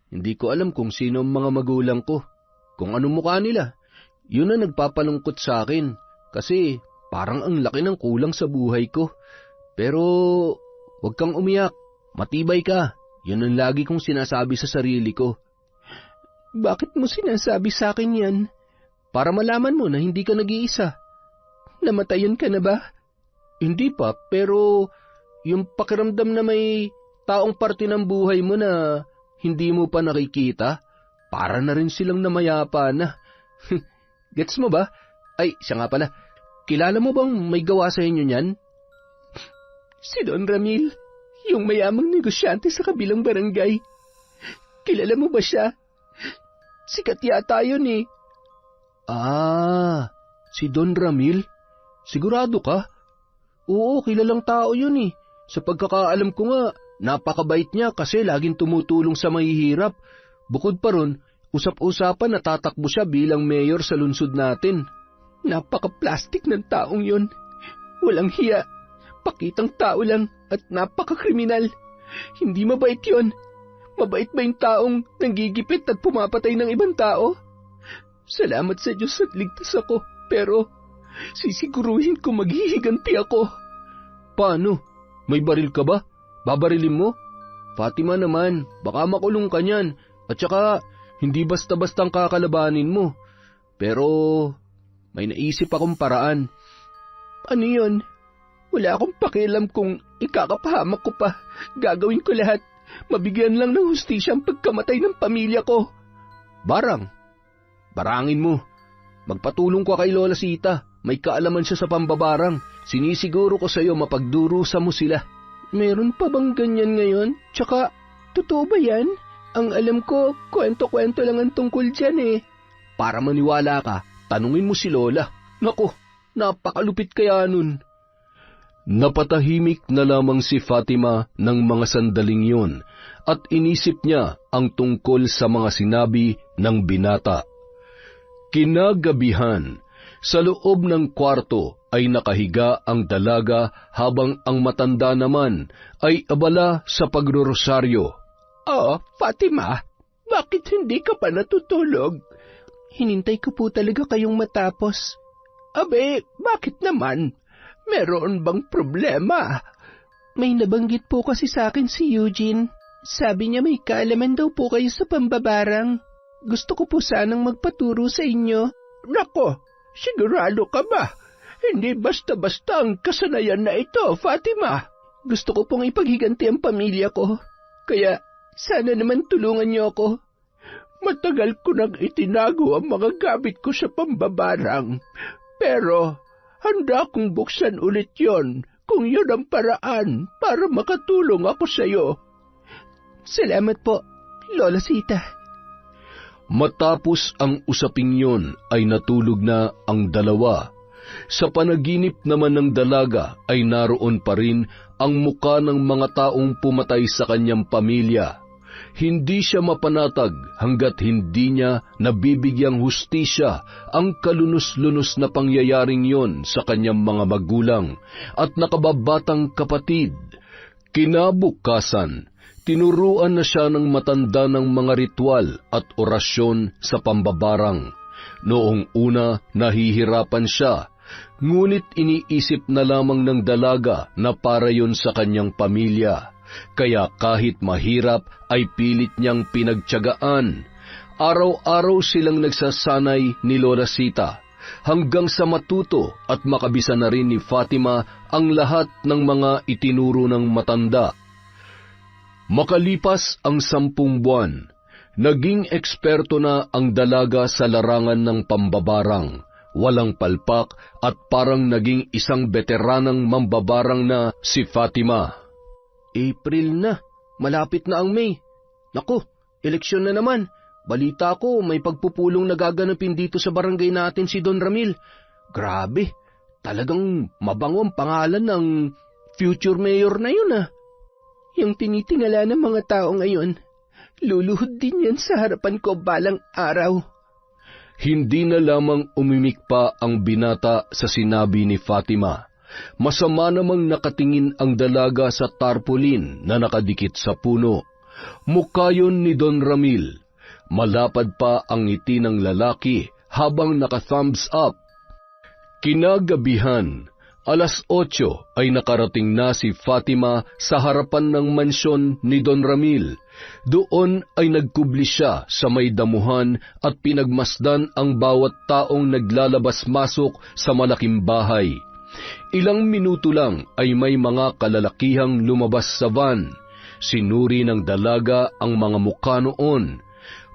Hindi ko alam kung sino ang mga magulang ko. Kung anong mukha nila. Yun ang nagpapalungkot sa akin. Kasi, parang ang laki ng kulang sa buhay ko. Pero, huwag kang umiyak. Matibay ka. Yun ang lagi kong sinasabi sa sarili ko. Bakit mo sinasabi sa akin yan? Para malaman mo na hindi ka nag-iisa. Namatayan ka na ba? Hindi pa, pero yung pakiramdam na may taong parte ng buhay mo na hindi mo pa nakikita, para na rin silang namayapa na. Gets mo ba? Ay, siya nga pala, kilala mo bang may gawa sa inyo niyan? Si Don Ramil, yung mayamang negosyante sa kabilang barangay. Kilala mo ba siya? Sikat yata yun eh. Si Don Ramil? Sigurado ka? Oo, kilalang tao yun eh. Sa pagkakaalam ko nga, napakabait niya kasi laging tumutulong sa mahihirap. Bukod pa ron, usap-usapan na tatakbo siya bilang mayor sa lungsod natin. Napaka-plastic ng taong yun. Walang hiya, pakitang tao lang at napaka-kriminal. Hindi mabait yon. Mabait ba yung taong nanggigipit at pumapatay ng ibang tao? Salamat sa Diyos at ligtas ako, pero sisiguruhin ko maghihiganti ako. Paano? May baril ka ba? Babarilin mo? Fatima naman, baka makulong ka niyan. At saka, hindi basta-bastang kakalabanin mo. Pero, may naisip akong paraan. Ano yun? Wala akong pakialam kung ikakapahamak ko pa. Gagawin ko lahat. Mabigyan lang ng hustisya ang pagkamatay ng pamilya ko. Barangin mo. Magpatulong ka kay Lola Sita. May kaalaman siya sa pambabarang. Sinisiguro ko sa iyo mapagdurusa mo sila. Meron pa bang ganyan ngayon? Tsaka, totoo ba yan? Ang alam ko, kwento-kwento lang ang tungkol dyan eh. Para maniwala ka, tanungin mo si Lola. Naku, napakalupit kaya nun. Napatahimik na lamang si Fatima ng mga sandaling yun at inisip niya ang tungkol sa mga sinabi ng binata. Kinagabihan, sa loob ng kwarto ay nakahiga ang dalaga habang ang matanda naman ay abala sa pagrorosaryo. Fatima, bakit hindi ka pa natutulog? Hinintay ko po talaga kayong matapos. Abe, bakit naman? Meron bang problema? May nabanggit po kasi sa akin si Eugene. Sabi niya may kaalaman daw po kayo sa pambabarang. Gusto ko po sanang magpaturo sa inyo. Nako, sigurado ka ba? Hindi basta-basta ang kasanayan na ito, Fatima. Gusto ko pong ipaghiganti ang pamilya ko. Kaya sana naman tulungan niyo ako. Matagal ko nang itinago ang mga gamit ko sa pambabarang. Pero handa kong buksan ulit yon kung yun ang paraan para makatulong ako sa iyo. Salamat po, Lola Sita. Matapos ang usaping yon ay natulog na ang dalawa. Sa panaginip naman ng dalaga ay naroon pa rin ang muka ng mga taong pumatay sa kanyang pamilya. Hindi siya mapanatag hanggat hindi niya nabibigyang hustisya ang kalunos-lunos na pangyayaring yon sa kanyang mga magulang at nakababatang kapatid. Kinabukasan, tinuruan na siya ng matanda ng mga ritual at orasyon sa pambabarang. Noong una, nahihirapan siya, ngunit iniisip na lamang ng dalaga na para yon sa kanyang pamilya. Kaya kahit mahirap ay pilit niyang pinagtiyagaan. Araw-araw silang nagsasanay ni Lola Sita hanggang sa matuto at makabisa na rin ni Fatima ang lahat ng mga itinuro ng matanda. Makalipas ang 10 buwan, naging eksperto na ang dalaga sa larangan ng pambabarang. Walang palpak at parang naging isang veteranang mambabarang na si Fatima. April na. Malapit na ang May. Naku, eleksyon na naman. Balita ko, may pagpupulong na gaganapin dito sa barangay natin si Don Ramil. Grabe, talagang mabango ang pangalan ng future mayor na yun ah. Yung tinitingala ng mga tao ngayon, luluhod din yan sa harapan ko balang araw. Hindi na lamang umimik pa ang binata sa sinabi ni Fatima. Masama namang nakatingin ang dalaga sa tarpaulin na nakadikit sa puno. Mukha yun ni Don Ramil. Malapad pa ang ngiti ng lalaki habang naka-thumbs up. Kinagabihan, 8:00 ay nakarating na si Fatima sa harapan ng mansyon ni Don Ramil. Doon ay nagkubli siya sa may damuhan at pinagmasdan ang bawat taong naglalabas-masok sa malaking bahay. Ilang minuto lang ay may mga kalalakihang lumabas sa van. Sinuri ng dalaga ang mga mukha noon.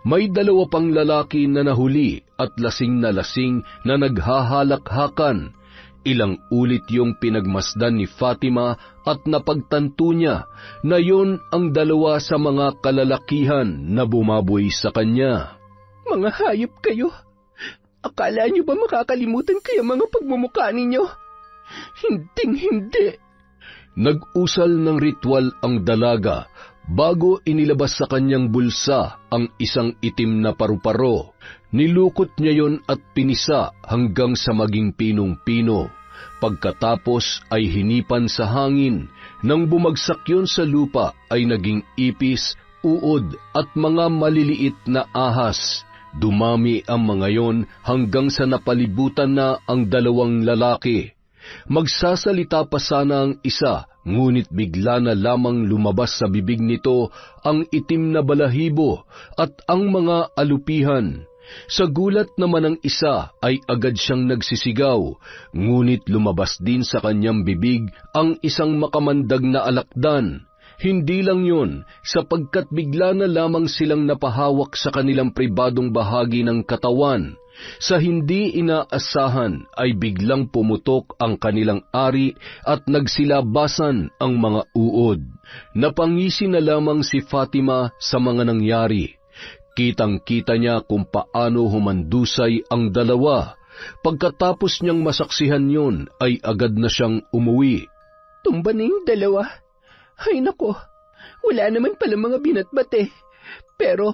May 2 pang lalaki na nahuli at lasing na naghahalakhakan. Ilang ulit yung pinagmasdan ni Fatima at napagtanto niya na yon ang 2 sa mga kalalakihan na bumaboy sa kanya. Mga hayop kayo! Akala niyo ba makakalimutan kayo mga pagmumukha ninyo? Hinding-hindi. Nag-usal ng ritual ang dalaga bago inilabas sa kanyang bulsa ang isang itim na paru-paro. Nilukot niya yon at pinisa hanggang sa maging pinong-pino. Pagkatapos ay hinipan sa hangin. Nang bumagsak yun sa lupa ay naging ipis, uod at mga maliliit na ahas. Dumami ang mga yon hanggang sa napalibutan na ang dalawang lalaki. Magsasalita pa sana ang isa, ngunit bigla na lamang lumabas sa bibig nito ang itim na balahibo at ang mga alupihan. Sa gulat naman ng isa ay agad siyang nagsisigaw, ngunit lumabas din sa kanyang bibig ang isang makamandag na alakdan. Hindi lang yun, sapagkat bigla na lamang silang napahawak sa kanilang pribadong bahagi ng katawan. Sa hindi inaasahan ay biglang pumutok ang kanilang ari at nagsilabasan ang mga uod. Napangisi na lamang si Fatima sa mga nangyari. Kitang-kita niya kung paano humandusay ang dalawa. Pagkatapos niyang masaksihan yun, ay agad na siyang umuwi. Tumba na yung dalawa. Ay nako, wala naman pala mga binatbat. Pero,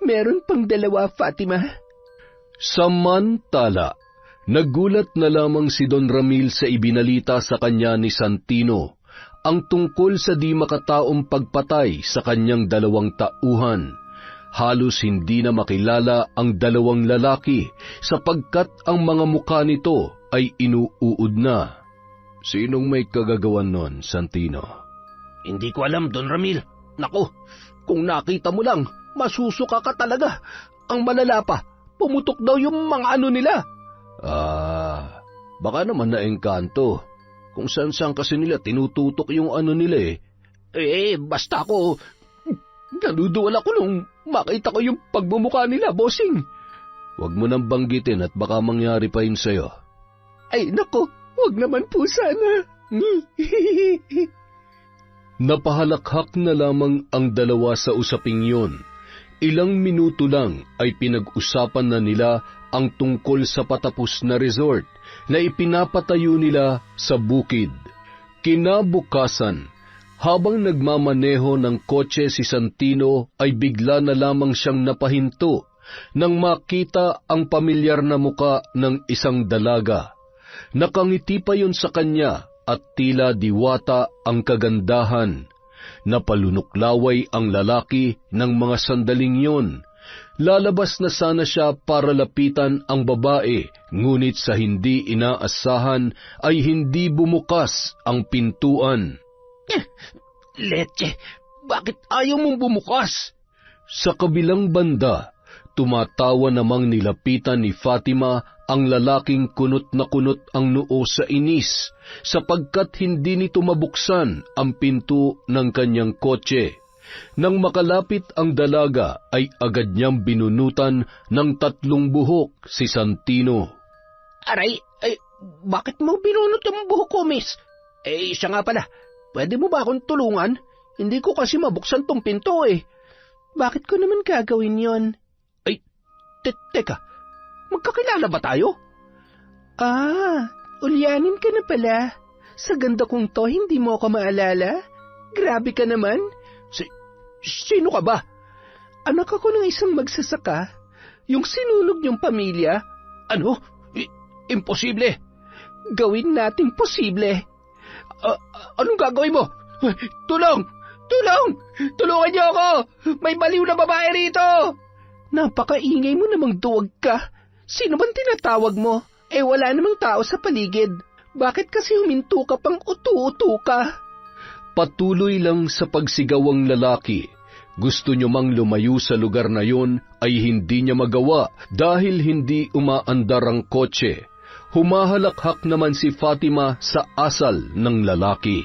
meron pang dalawa, Fatima. Samantala, nagulat na lamang si Don Ramil sa ibinalita sa kanya ni Santino, ang tungkol sa di makataong pagpatay sa kanyang dalawang tauhan. Halos hindi na makilala ang dalawang lalaki sapagkat ang mga mukha nito ay inuuod na. Sinong may kagagawan nun, Santino? Hindi ko alam, Don Ramil. Naku, kung nakita mo lang, masusuka ka talaga. Ang malala pa, pumutok daw yung mga ano nila. Baka naman naengkanto. Kung saan-saan kasi nila tinututok yung ano nila Basta ako, naduduwal ako nung makita ko yung pagmumukha nila, bossing. Huwag mo nang banggitin at baka mangyari pa yun sa'yo. Ay naku, huwag naman po sana. Napahalakhak na lamang ang dalawa sa usaping yun. Ilang minuto lang ay pinag-usapan na nila ang tungkol sa patapos na resort na ipinapatayo nila sa bukid. Kinabukasan, habang nagmamaneho ng kotse si Santino ay bigla na lamang siyang napahinto nang makita ang pamilyar na muka ng isang dalaga. Nakangiti pa yun sa kanya at tila diwata ang kagandahan. Napalunuklaway ang lalaki ng mga sandaling yun. Lalabas na sana siya para lapitan ang babae, ngunit sa hindi inaasahan ay hindi bumukas ang pintuan. Leche, bakit ayaw mong bumukas? Sa kabilang banda, tumatawa namang nilapitan ni Fatima ang lalaking kunot na kunot ang noo sa inis sapagkat hindi nito mabuksan ang pinto ng kanyang kotse. Nang makalapit ang dalaga ay agad niyang binunutan ng 3 buhok si Santino. Aray, bakit mo binunot ang buhok ko, miss? Siya nga pala, pwede mo ba akong tulungan? Hindi ko kasi mabuksan tong pinto Bakit ko naman gagawin yon? Teka, magkakilala ba tayo? Ulyanin ka na pala. Sa ganda kong to, hindi mo ako maalala? Grabe ka naman. Sino ka ba? Anak ako ng isang magsasaka. Yung sinunog niyong pamilya. Ano? Imposible. Gawin nating posible. Anong gagawin mo? Tulong! Tulungan niyo ako! May baliw na babae rito! Napakaingay mo namang duwag ka. Sino bang tinatawag mo? Wala namang tao sa paligid. Bakit kasi huminto ka pang utu-utu ka? Patuloy lang sa pagsigaw ang lalaki. Gusto niyo mang lumayo sa lugar na yon ay hindi niya magawa dahil hindi umaandar ang kotse. Humahalakhak naman si Fatima sa asal ng lalaki.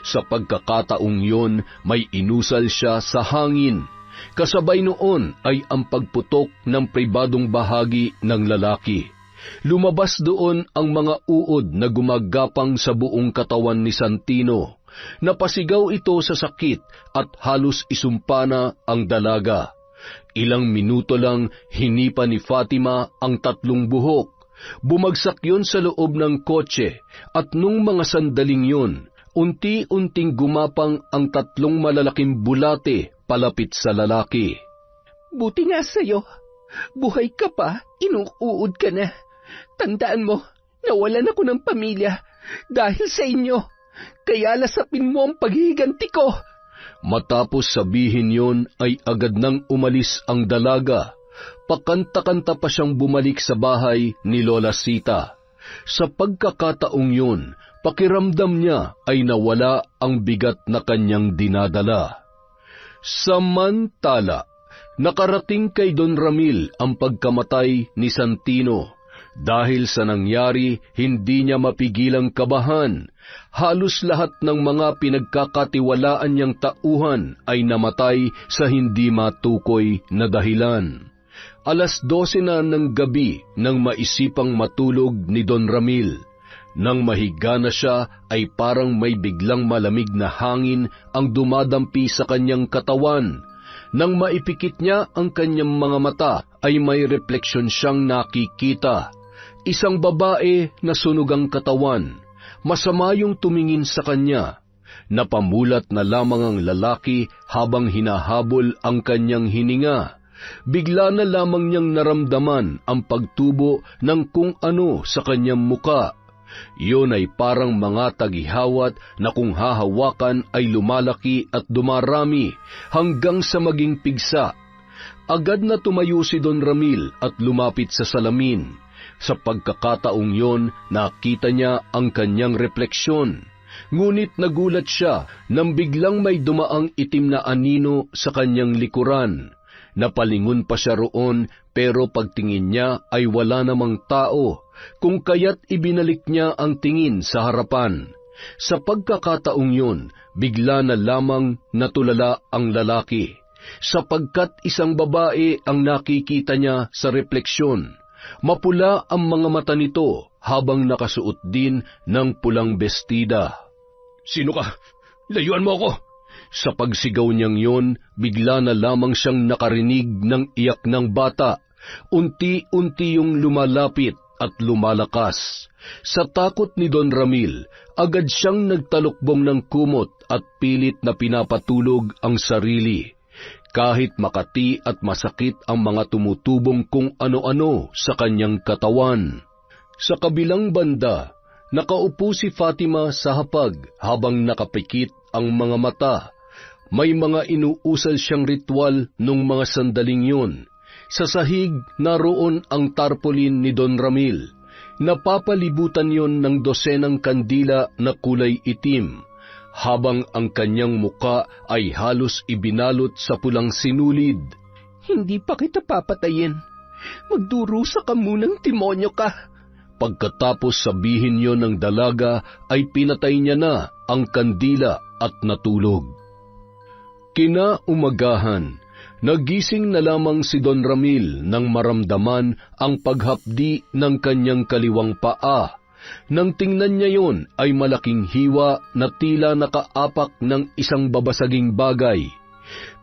Sa pagkakataong yon, may inusal siya sa hangin. Kasabay noon ay ang pagputok ng pribadong bahagi ng lalaki. Lumabas doon ang mga uod na gumagapang sa buong katawan ni Santino. Napasigaw ito sa sakit at halos isumpa na ang dalaga. Ilang minuto lang hinipa ni Fatima ang 3 buhok. Bumagsak yon sa loob ng kotse at nung mga sandaling yon, unti-unting gumapang ang 3 malalaking bulate palapit sa lalaki. Buti nga sa'yo. Buhay ka pa, inuuod ka na. Tandaan mo, Nawalan ako ng pamilya dahil sa inyo. Kaya lasapin mo ang paghihiganti ko. Matapos sabihin yon ay agad nang umalis ang dalaga. Pakanta-kanta pa siyang bumalik sa bahay ni Lola Sita. Sa pagkakataong yun, pakiramdam niya ay nawala ang bigat na kanyang dinadala. Samantala, nakarating kay Don Ramil ang pagkamatay ni Santino. Dahil sa nangyari, hindi niya mapigilang kabahan. Halos lahat ng mga pinagkakatiwalaan niyang tauhan ay namatay sa hindi matukoy na dahilan. 12:00 na ng gabi nang maisipang matulog ni Don Ramil. Nang mahiga na siya ay parang may biglang malamig na hangin ang dumadampi sa kanyang katawan. Nang maipikit niya ang kanyang mga mata ay may refleksyon siyang nakikita. Isang babae na sunog ang katawan. Masama yung tumingin sa kanya. Napamulat na lamang ang lalaki habang hinahabol ang kanyang hininga. Bigla na lamang niyang naramdaman ang pagtubo ng kung ano sa kanyang muka. Yun ay parang mga tagihawat na kung hahawakan ay lumalaki at dumarami hanggang sa maging pigsa. Agad na tumayo si Don Ramil at lumapit sa salamin. Sa pagkakataong yon, nakita niya ang kanyang refleksyon. Ngunit nagulat siya nang biglang may dumaang itim na anino sa kanyang likuran. Napalingon pa siya roon pero pagtingin niya ay wala namang tao, kung kaya't ibinalik niya ang tingin sa harapan. Sa pagkakataong yun, bigla na lamang natulala ang lalaki, sapagkat isang babae ang nakikita niya sa refleksyon. Mapula ang mga mata nito habang nakasuot din ng pulang bestida. Sino ka? Layuan mo ako! Sa pagsigaw niyang yon, bigla na lamang siyang nakarinig ng iyak ng bata. Unti-unti yung lumalapit at lumalakas. Sa takot ni Don Ramil, agad siyang nagtalukbong ng kumot at pilit na pinapatulog ang sarili. Kahit makati at masakit ang mga tumutubong kung ano-ano sa kanyang katawan. Sa kabilang banda, nakaupo si Fatima sa hapag habang nakapikit ang mga mata. May mga inuusal siyang ritual nung mga sandaling yun. Sa sahig, naroon ang tarpaulin ni Don Ramil. Napapalibutan yon ng dosenang kandila na kulay itim, habang ang kanyang muka ay halos ibinalot sa pulang sinulid. Hindi pa kita papatayin. Magdurusa ka munang demonyo ka. Pagkatapos sabihin yon ng dalaga ay pinatay niya na ang kandila at natulog. Kinaumagahan, nagising na lamang si Don Ramil nang maramdaman ang paghapdi ng kanyang kaliwang paa. Nang tingnan niya yon ay malaking hiwa na tila nakaapak ng isang babasaging bagay.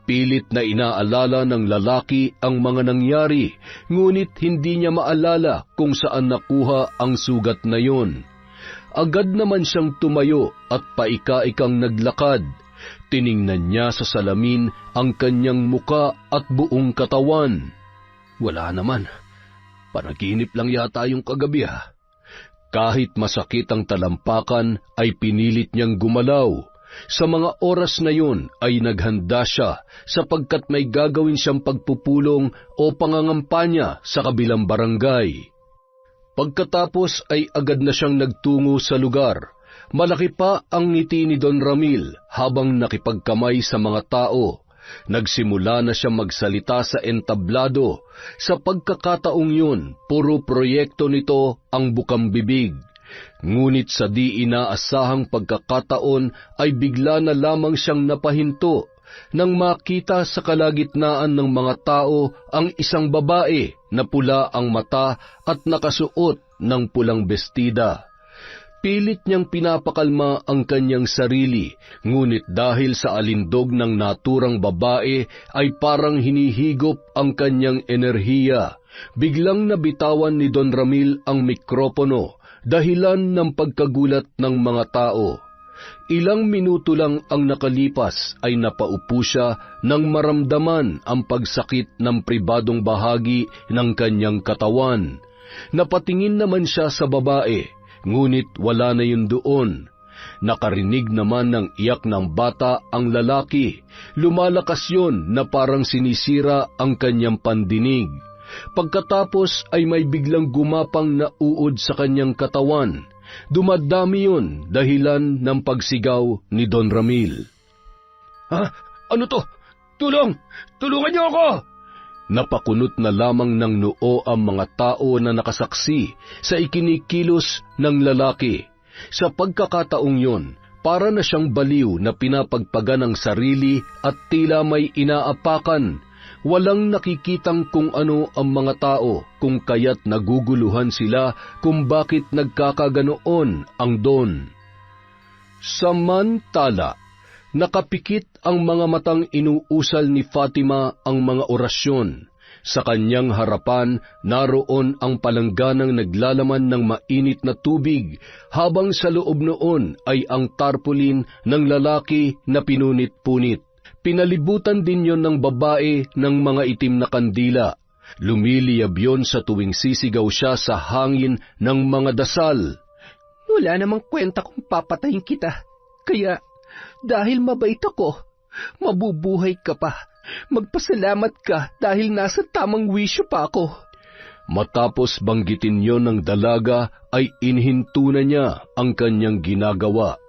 Pilit na inaalala ng lalaki ang mga nangyari, ngunit hindi niya maalala kung saan nakuha ang sugat na yon. Agad naman siyang tumayo at paika-ikang naglakad. Tiningnan niya sa salamin ang kanyang muka at buong katawan. Wala naman. Panaginip lang yata yung kagabi ha. Kahit masakit ang talampakan ay pinilit niyang gumalaw. Sa mga oras na yun ay naghanda siya sapagkat may gagawin siyang pagpupulong o pangangampanya sa kabilang barangay. Pagkatapos ay agad na siyang nagtungo sa lugar. Malaki pa ang ngiti ni Don Ramil habang nakipagkamay sa mga tao. Nagsimula na siya magsalita sa entablado. Sa pagkakataong yun, puro proyekto nito ang bukang bibig. Ngunit sa di inaasahang pagkakataon ay bigla na lamang siyang napahinto nang makita sa kalagitnaan ng mga tao ang isang babae na pula ang mata at nakasuot ng pulang bestida. Pilit niyang pinapakalma ang kanyang sarili, ngunit dahil sa alindog ng naturang babae ay parang hinihigop ang kanyang enerhiya. Biglang nabitawan ni Don Ramil ang mikropono, dahilan ng pagkagulat ng mga tao. Ilang minuto lang ang nakalipas ay napaupo siya nang maramdaman ang pagsakit ng pribadong bahagi ng kanyang katawan. Napatingin naman siya sa babae, ngunit wala na yun doon. Nakarinig naman ng iyak ng bata ang lalaki. Lumalakas yun na parang sinisira ang kanyang pandinig. Pagkatapos ay may biglang gumapang na uod sa kanyang katawan. Dumadami yun dahilan ng pagsigaw ni Don Ramil. "Ha? Ano to? Tulong! Tulungan niyo ako!" Napakunot na lamang ng noo ang mga tao na nakasaksi sa ikinikilos ng lalaki. Sa pagkakataong yun, para na siyang baliw na pinapagpagan ng sarili at tila may inaapakan. Walang nakikitang kung ano ang mga tao, kung kaya't naguguluhan sila kung bakit nagkakaganoon ang Don. Samantala, nakapikit ang mga matang inuusal ni Fatima ang mga orasyon. Sa kanyang harapan, naroon ang palangganang naglalaman ng mainit na tubig, habang sa loob noon ay ang tarpaulin ng lalaki na pinunit-punit. Pinalibutan din yon ng babae ng mga itim na kandila. Lumiliyab yon sa tuwing sisigaw siya sa hangin ng mga dasal. "Wala namang kwenta kung papatayin kita. Kaya, dahil mabait ako, mabubuhay ka pa. Magpasalamat ka dahil nasa tamang wisyo pa ako." Matapos banggitin yon ng dalaga, ay inhinto na niya ang kanyang ginagawa.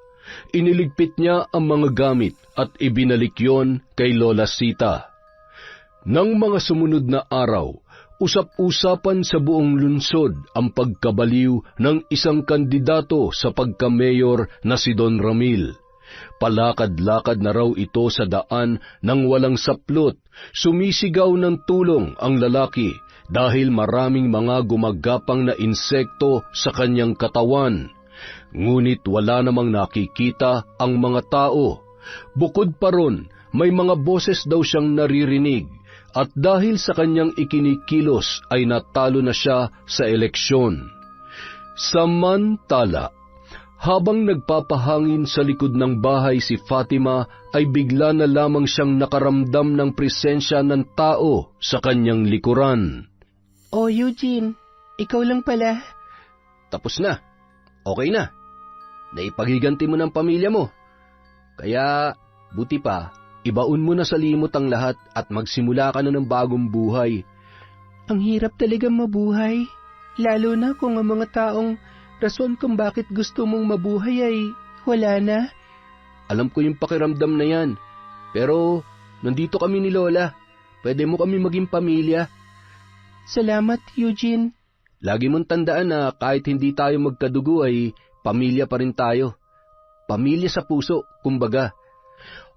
Iniligpit niya ang mga gamit at ibinalik yon kay Lola Sita. Nang mga sumunod na araw, usap-usapan sa buong lungsod ang pagkabaliw ng isang kandidato sa pagka-mayor na si Don Ramil. Palakad-lakad na raw ito sa daan nang walang saplot. Sumisigaw ng tulong ang lalaki dahil maraming mga gumagapang na insekto sa kanyang katawan. Ngunit wala namang nakikita ang mga tao. Bukod pa ron, may mga boses daw siyang naririnig, at dahil sa kanyang ikinikilos ay natalo na siya sa eleksyon. Samantala, habang nagpapahangin sa likod ng bahay si Fatima, ay bigla na lamang siyang nakaramdam ng presensya ng tao sa kanyang likuran. "Oh, Eugene, ikaw lang pala." Tapos na. Okay na. Naipagiganti mo ng pamilya mo. Kaya, buti pa, ibaon mo na sa limot ang lahat at magsimula ka na ng bagong buhay. Ang hirap talaga mabuhay, lalo na kung ang mga taong rason kung bakit gusto mong mabuhay ay wala na. Alam ko yung pakiramdam na yan, pero nandito kami ni Lola. Pwede mo kami maging pamilya. Salamat, Eugene. Lagi mong tandaan na kahit hindi tayo magkadugo ay pamilya pa rin tayo. Pamilya sa puso, kumbaga.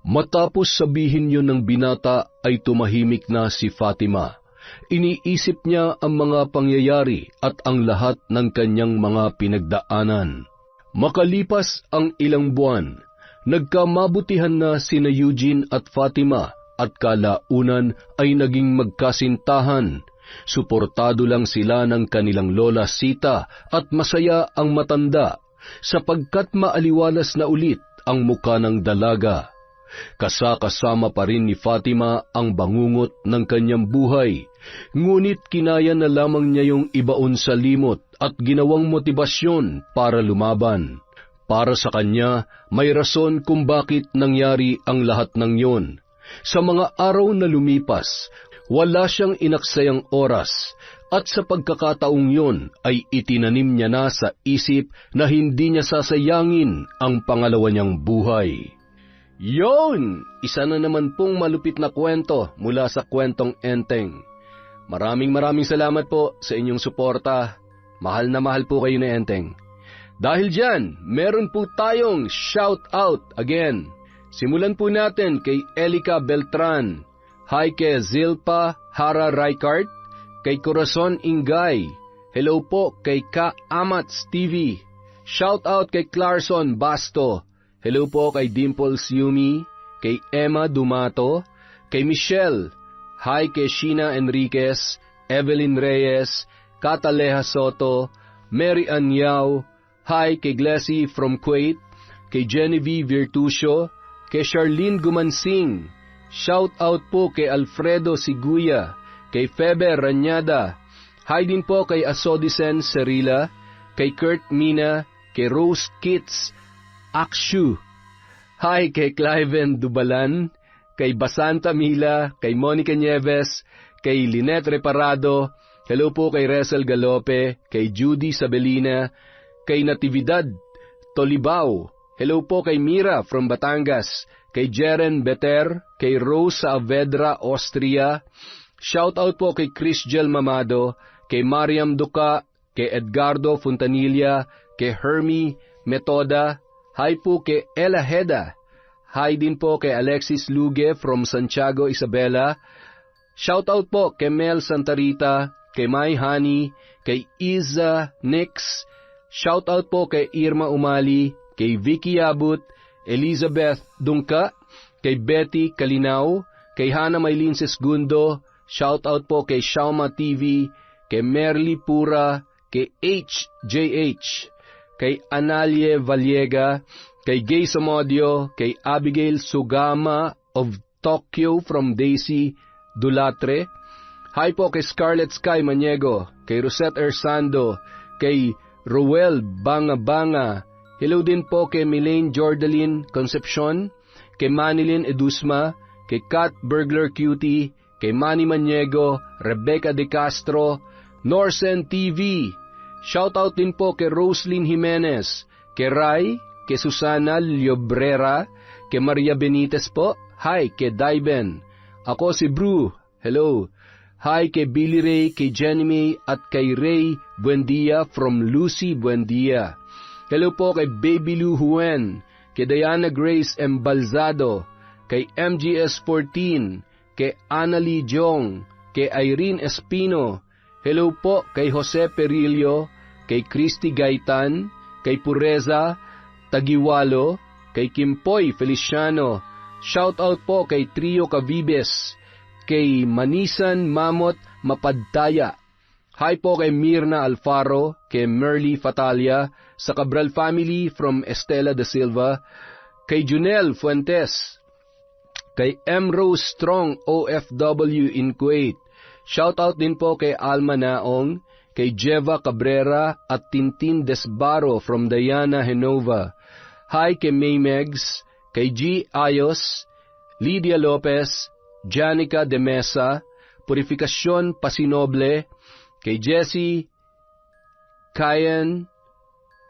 Matapos sabihin yon ng binata ay tumahimik na si Fatima. Iniisip niya ang mga pangyayari at ang lahat ng kanyang mga pinagdaanan. Makalipas ang ilang buwan, nagkamabutihan na sina Eugene at Fatima at kalaunan ay naging magkasintahan. Suportado lang sila ng kanilang Lola Sita at masaya ang matanda sapagkat maaliwalas na ulit ang muka ng dalaga. Kasama pa rin ni Fatima ang bangungot ng kanyang buhay, ngunit kinaya na lamang niya yung ibaon sa limot at ginawang motibasyon para lumaban. Para sa kanya, may rason kung bakit nangyari ang lahat ng yon. Sa mga araw na lumipas, wala siyang inaksayang oras, at sa pagkakataong yon ay itinanim niya na sa isip na hindi niya sasayangin ang pangalawa niyang buhay. Yon! Isa na naman pong malupit na kwento mula sa Kwentong Enteng. Maraming salamat po sa inyong suporta. Mahal na mahal po kayo ni Enteng. Dahil dyan, meron po tayong shout out again. Simulan po natin kay Elica Beltran. Hi kay Zilpa Hara Raikart, kay Corazon Ingay. Hello po kay Ka Amats TV. Shout out kay Clarkson Basto. Hello po kay Dimples Yumi, kay Emma Dumato, kay Michelle. Hi kay Sheena Enriquez, Evelyn Reyes, Cataleja Soto, Mary Ann Yao. Hi kay Glessy from Kuwait, kay Genevieve Virtusio, kay Charlene Gumansing. Shout out po kay Alfredo Siguya, kay Febe Ranyada. Hi din po kay Asodisen Serila, kay Kurt Mina, kay Rose Kitts Akshu. Hi kay Cliven Dubalan, kay Basanta Mila, kay Monica Nieves, kay Lynette Reparado. Hello po kay Resel Galope, kay Judy Sabelina, kay Natividad Tolibao. Hello po kay Mira from Batangas, kay Jeren Beter, kay Rose Saavedra, Austria. Shout out po kay Chrisgel Mamado, kay Mariam Duca, kay Edgardo Fontanilla, kay Hermie Metoda. Hi po kay Ella Heda. Hi din po kay Alexis Luge from Santiago, Isabela. Shout out po kay Mel Santarita, kay Mai Hani, kay Iza Nix. Shout out po kay Irma Umali, kay Vicky Abut, Elizabeth Dungka, kay Betty Kalinaw, kay Hana Maylin Sesgundo. Shout out po kay Shauma TV, kay Merly Pura, kay HJH, kay Analie Valiega, kay Gay Samodio, kay Abigail Sugama of Tokyo from Daisy Dulatre. Hi po kay Scarlet Sky Maniego, kay Rosette Ersando, kay Ruel Banga. Hello din po kay Milaine Jordaline Concepcion, kay Manilyn Edusma, kay Kat Burglar Cutie, kay Manny Maniego, Rebecca De Castro, Norsen TV. Shoutout din po kay Roslyn Jimenez, kay Rai, kay Susana Llobrera, kay Maria Benitez po. Hi kay Daiben. Ako si Bru. Hello. Hi kay Billy Ray, kay Jenny May, at kay Ray Buendia from Lucy Buendia. Hello po kay Baby Lou Huen, kay Diana Grace Embalzado, kay MGS14, kay Annalie Jong, kay Irene Espino. Hello po kay Jose Perillo, kay Christy Gaitan, kay Pureza Tagiwalo, kay Kimpoy Feliciano. Shout out po kay Trio Cavibes, kay Manisan Mamot Mapadtaya. Hi po kay Mirna Alfaro, kay Merly Fatalia, sa Cabral family from Estela de Silva, kay Junel Fuentes, kay M. Rose Strong OFW in Kuwait. Shout out din po kay Alma Naong, kay Jeva Cabrera at Tintin Desbaro from Diana Henova. Hi kay May Megs, kay G. Ayos, Lydia Lopez, Janica de Mesa, Purificacion Pasinoble, kay Jessie, Kayan,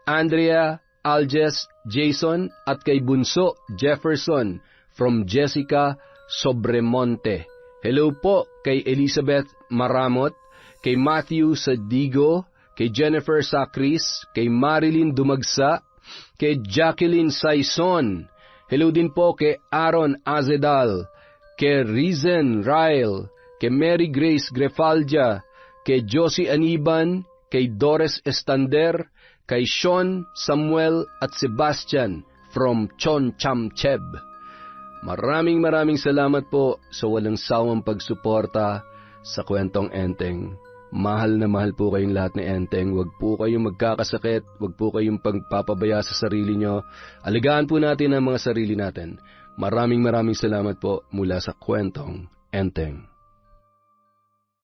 Andrea, Alges, Jason, at kay Bunso Jefferson from Jessica Sobremonte. Hello po kay Elizabeth Maramot, kay Matthew Sadigo, kay Jennifer Sacris, kay Marilyn Dumagsa, kay Jacqueline Saison. Hello din po kay Aaron Azedal, kay Rizen Ryle, kay Mary Grace Grefaldia, kay Josie Aniban, kay Doris Estander, kay Sean, Samuel at Sebastian from Chonchamcheb. Maraming salamat po sa walang sawang pagsuporta sa Kwentong Enteng. Mahal na mahal po kayong lahat ni Enteng. Huwag po kayong magkakasakit, huwag po kayong pagpapabaya sa sarili nyo. Alagaan po natin ang mga sarili natin. Maraming salamat po mula sa Kwentong Enteng.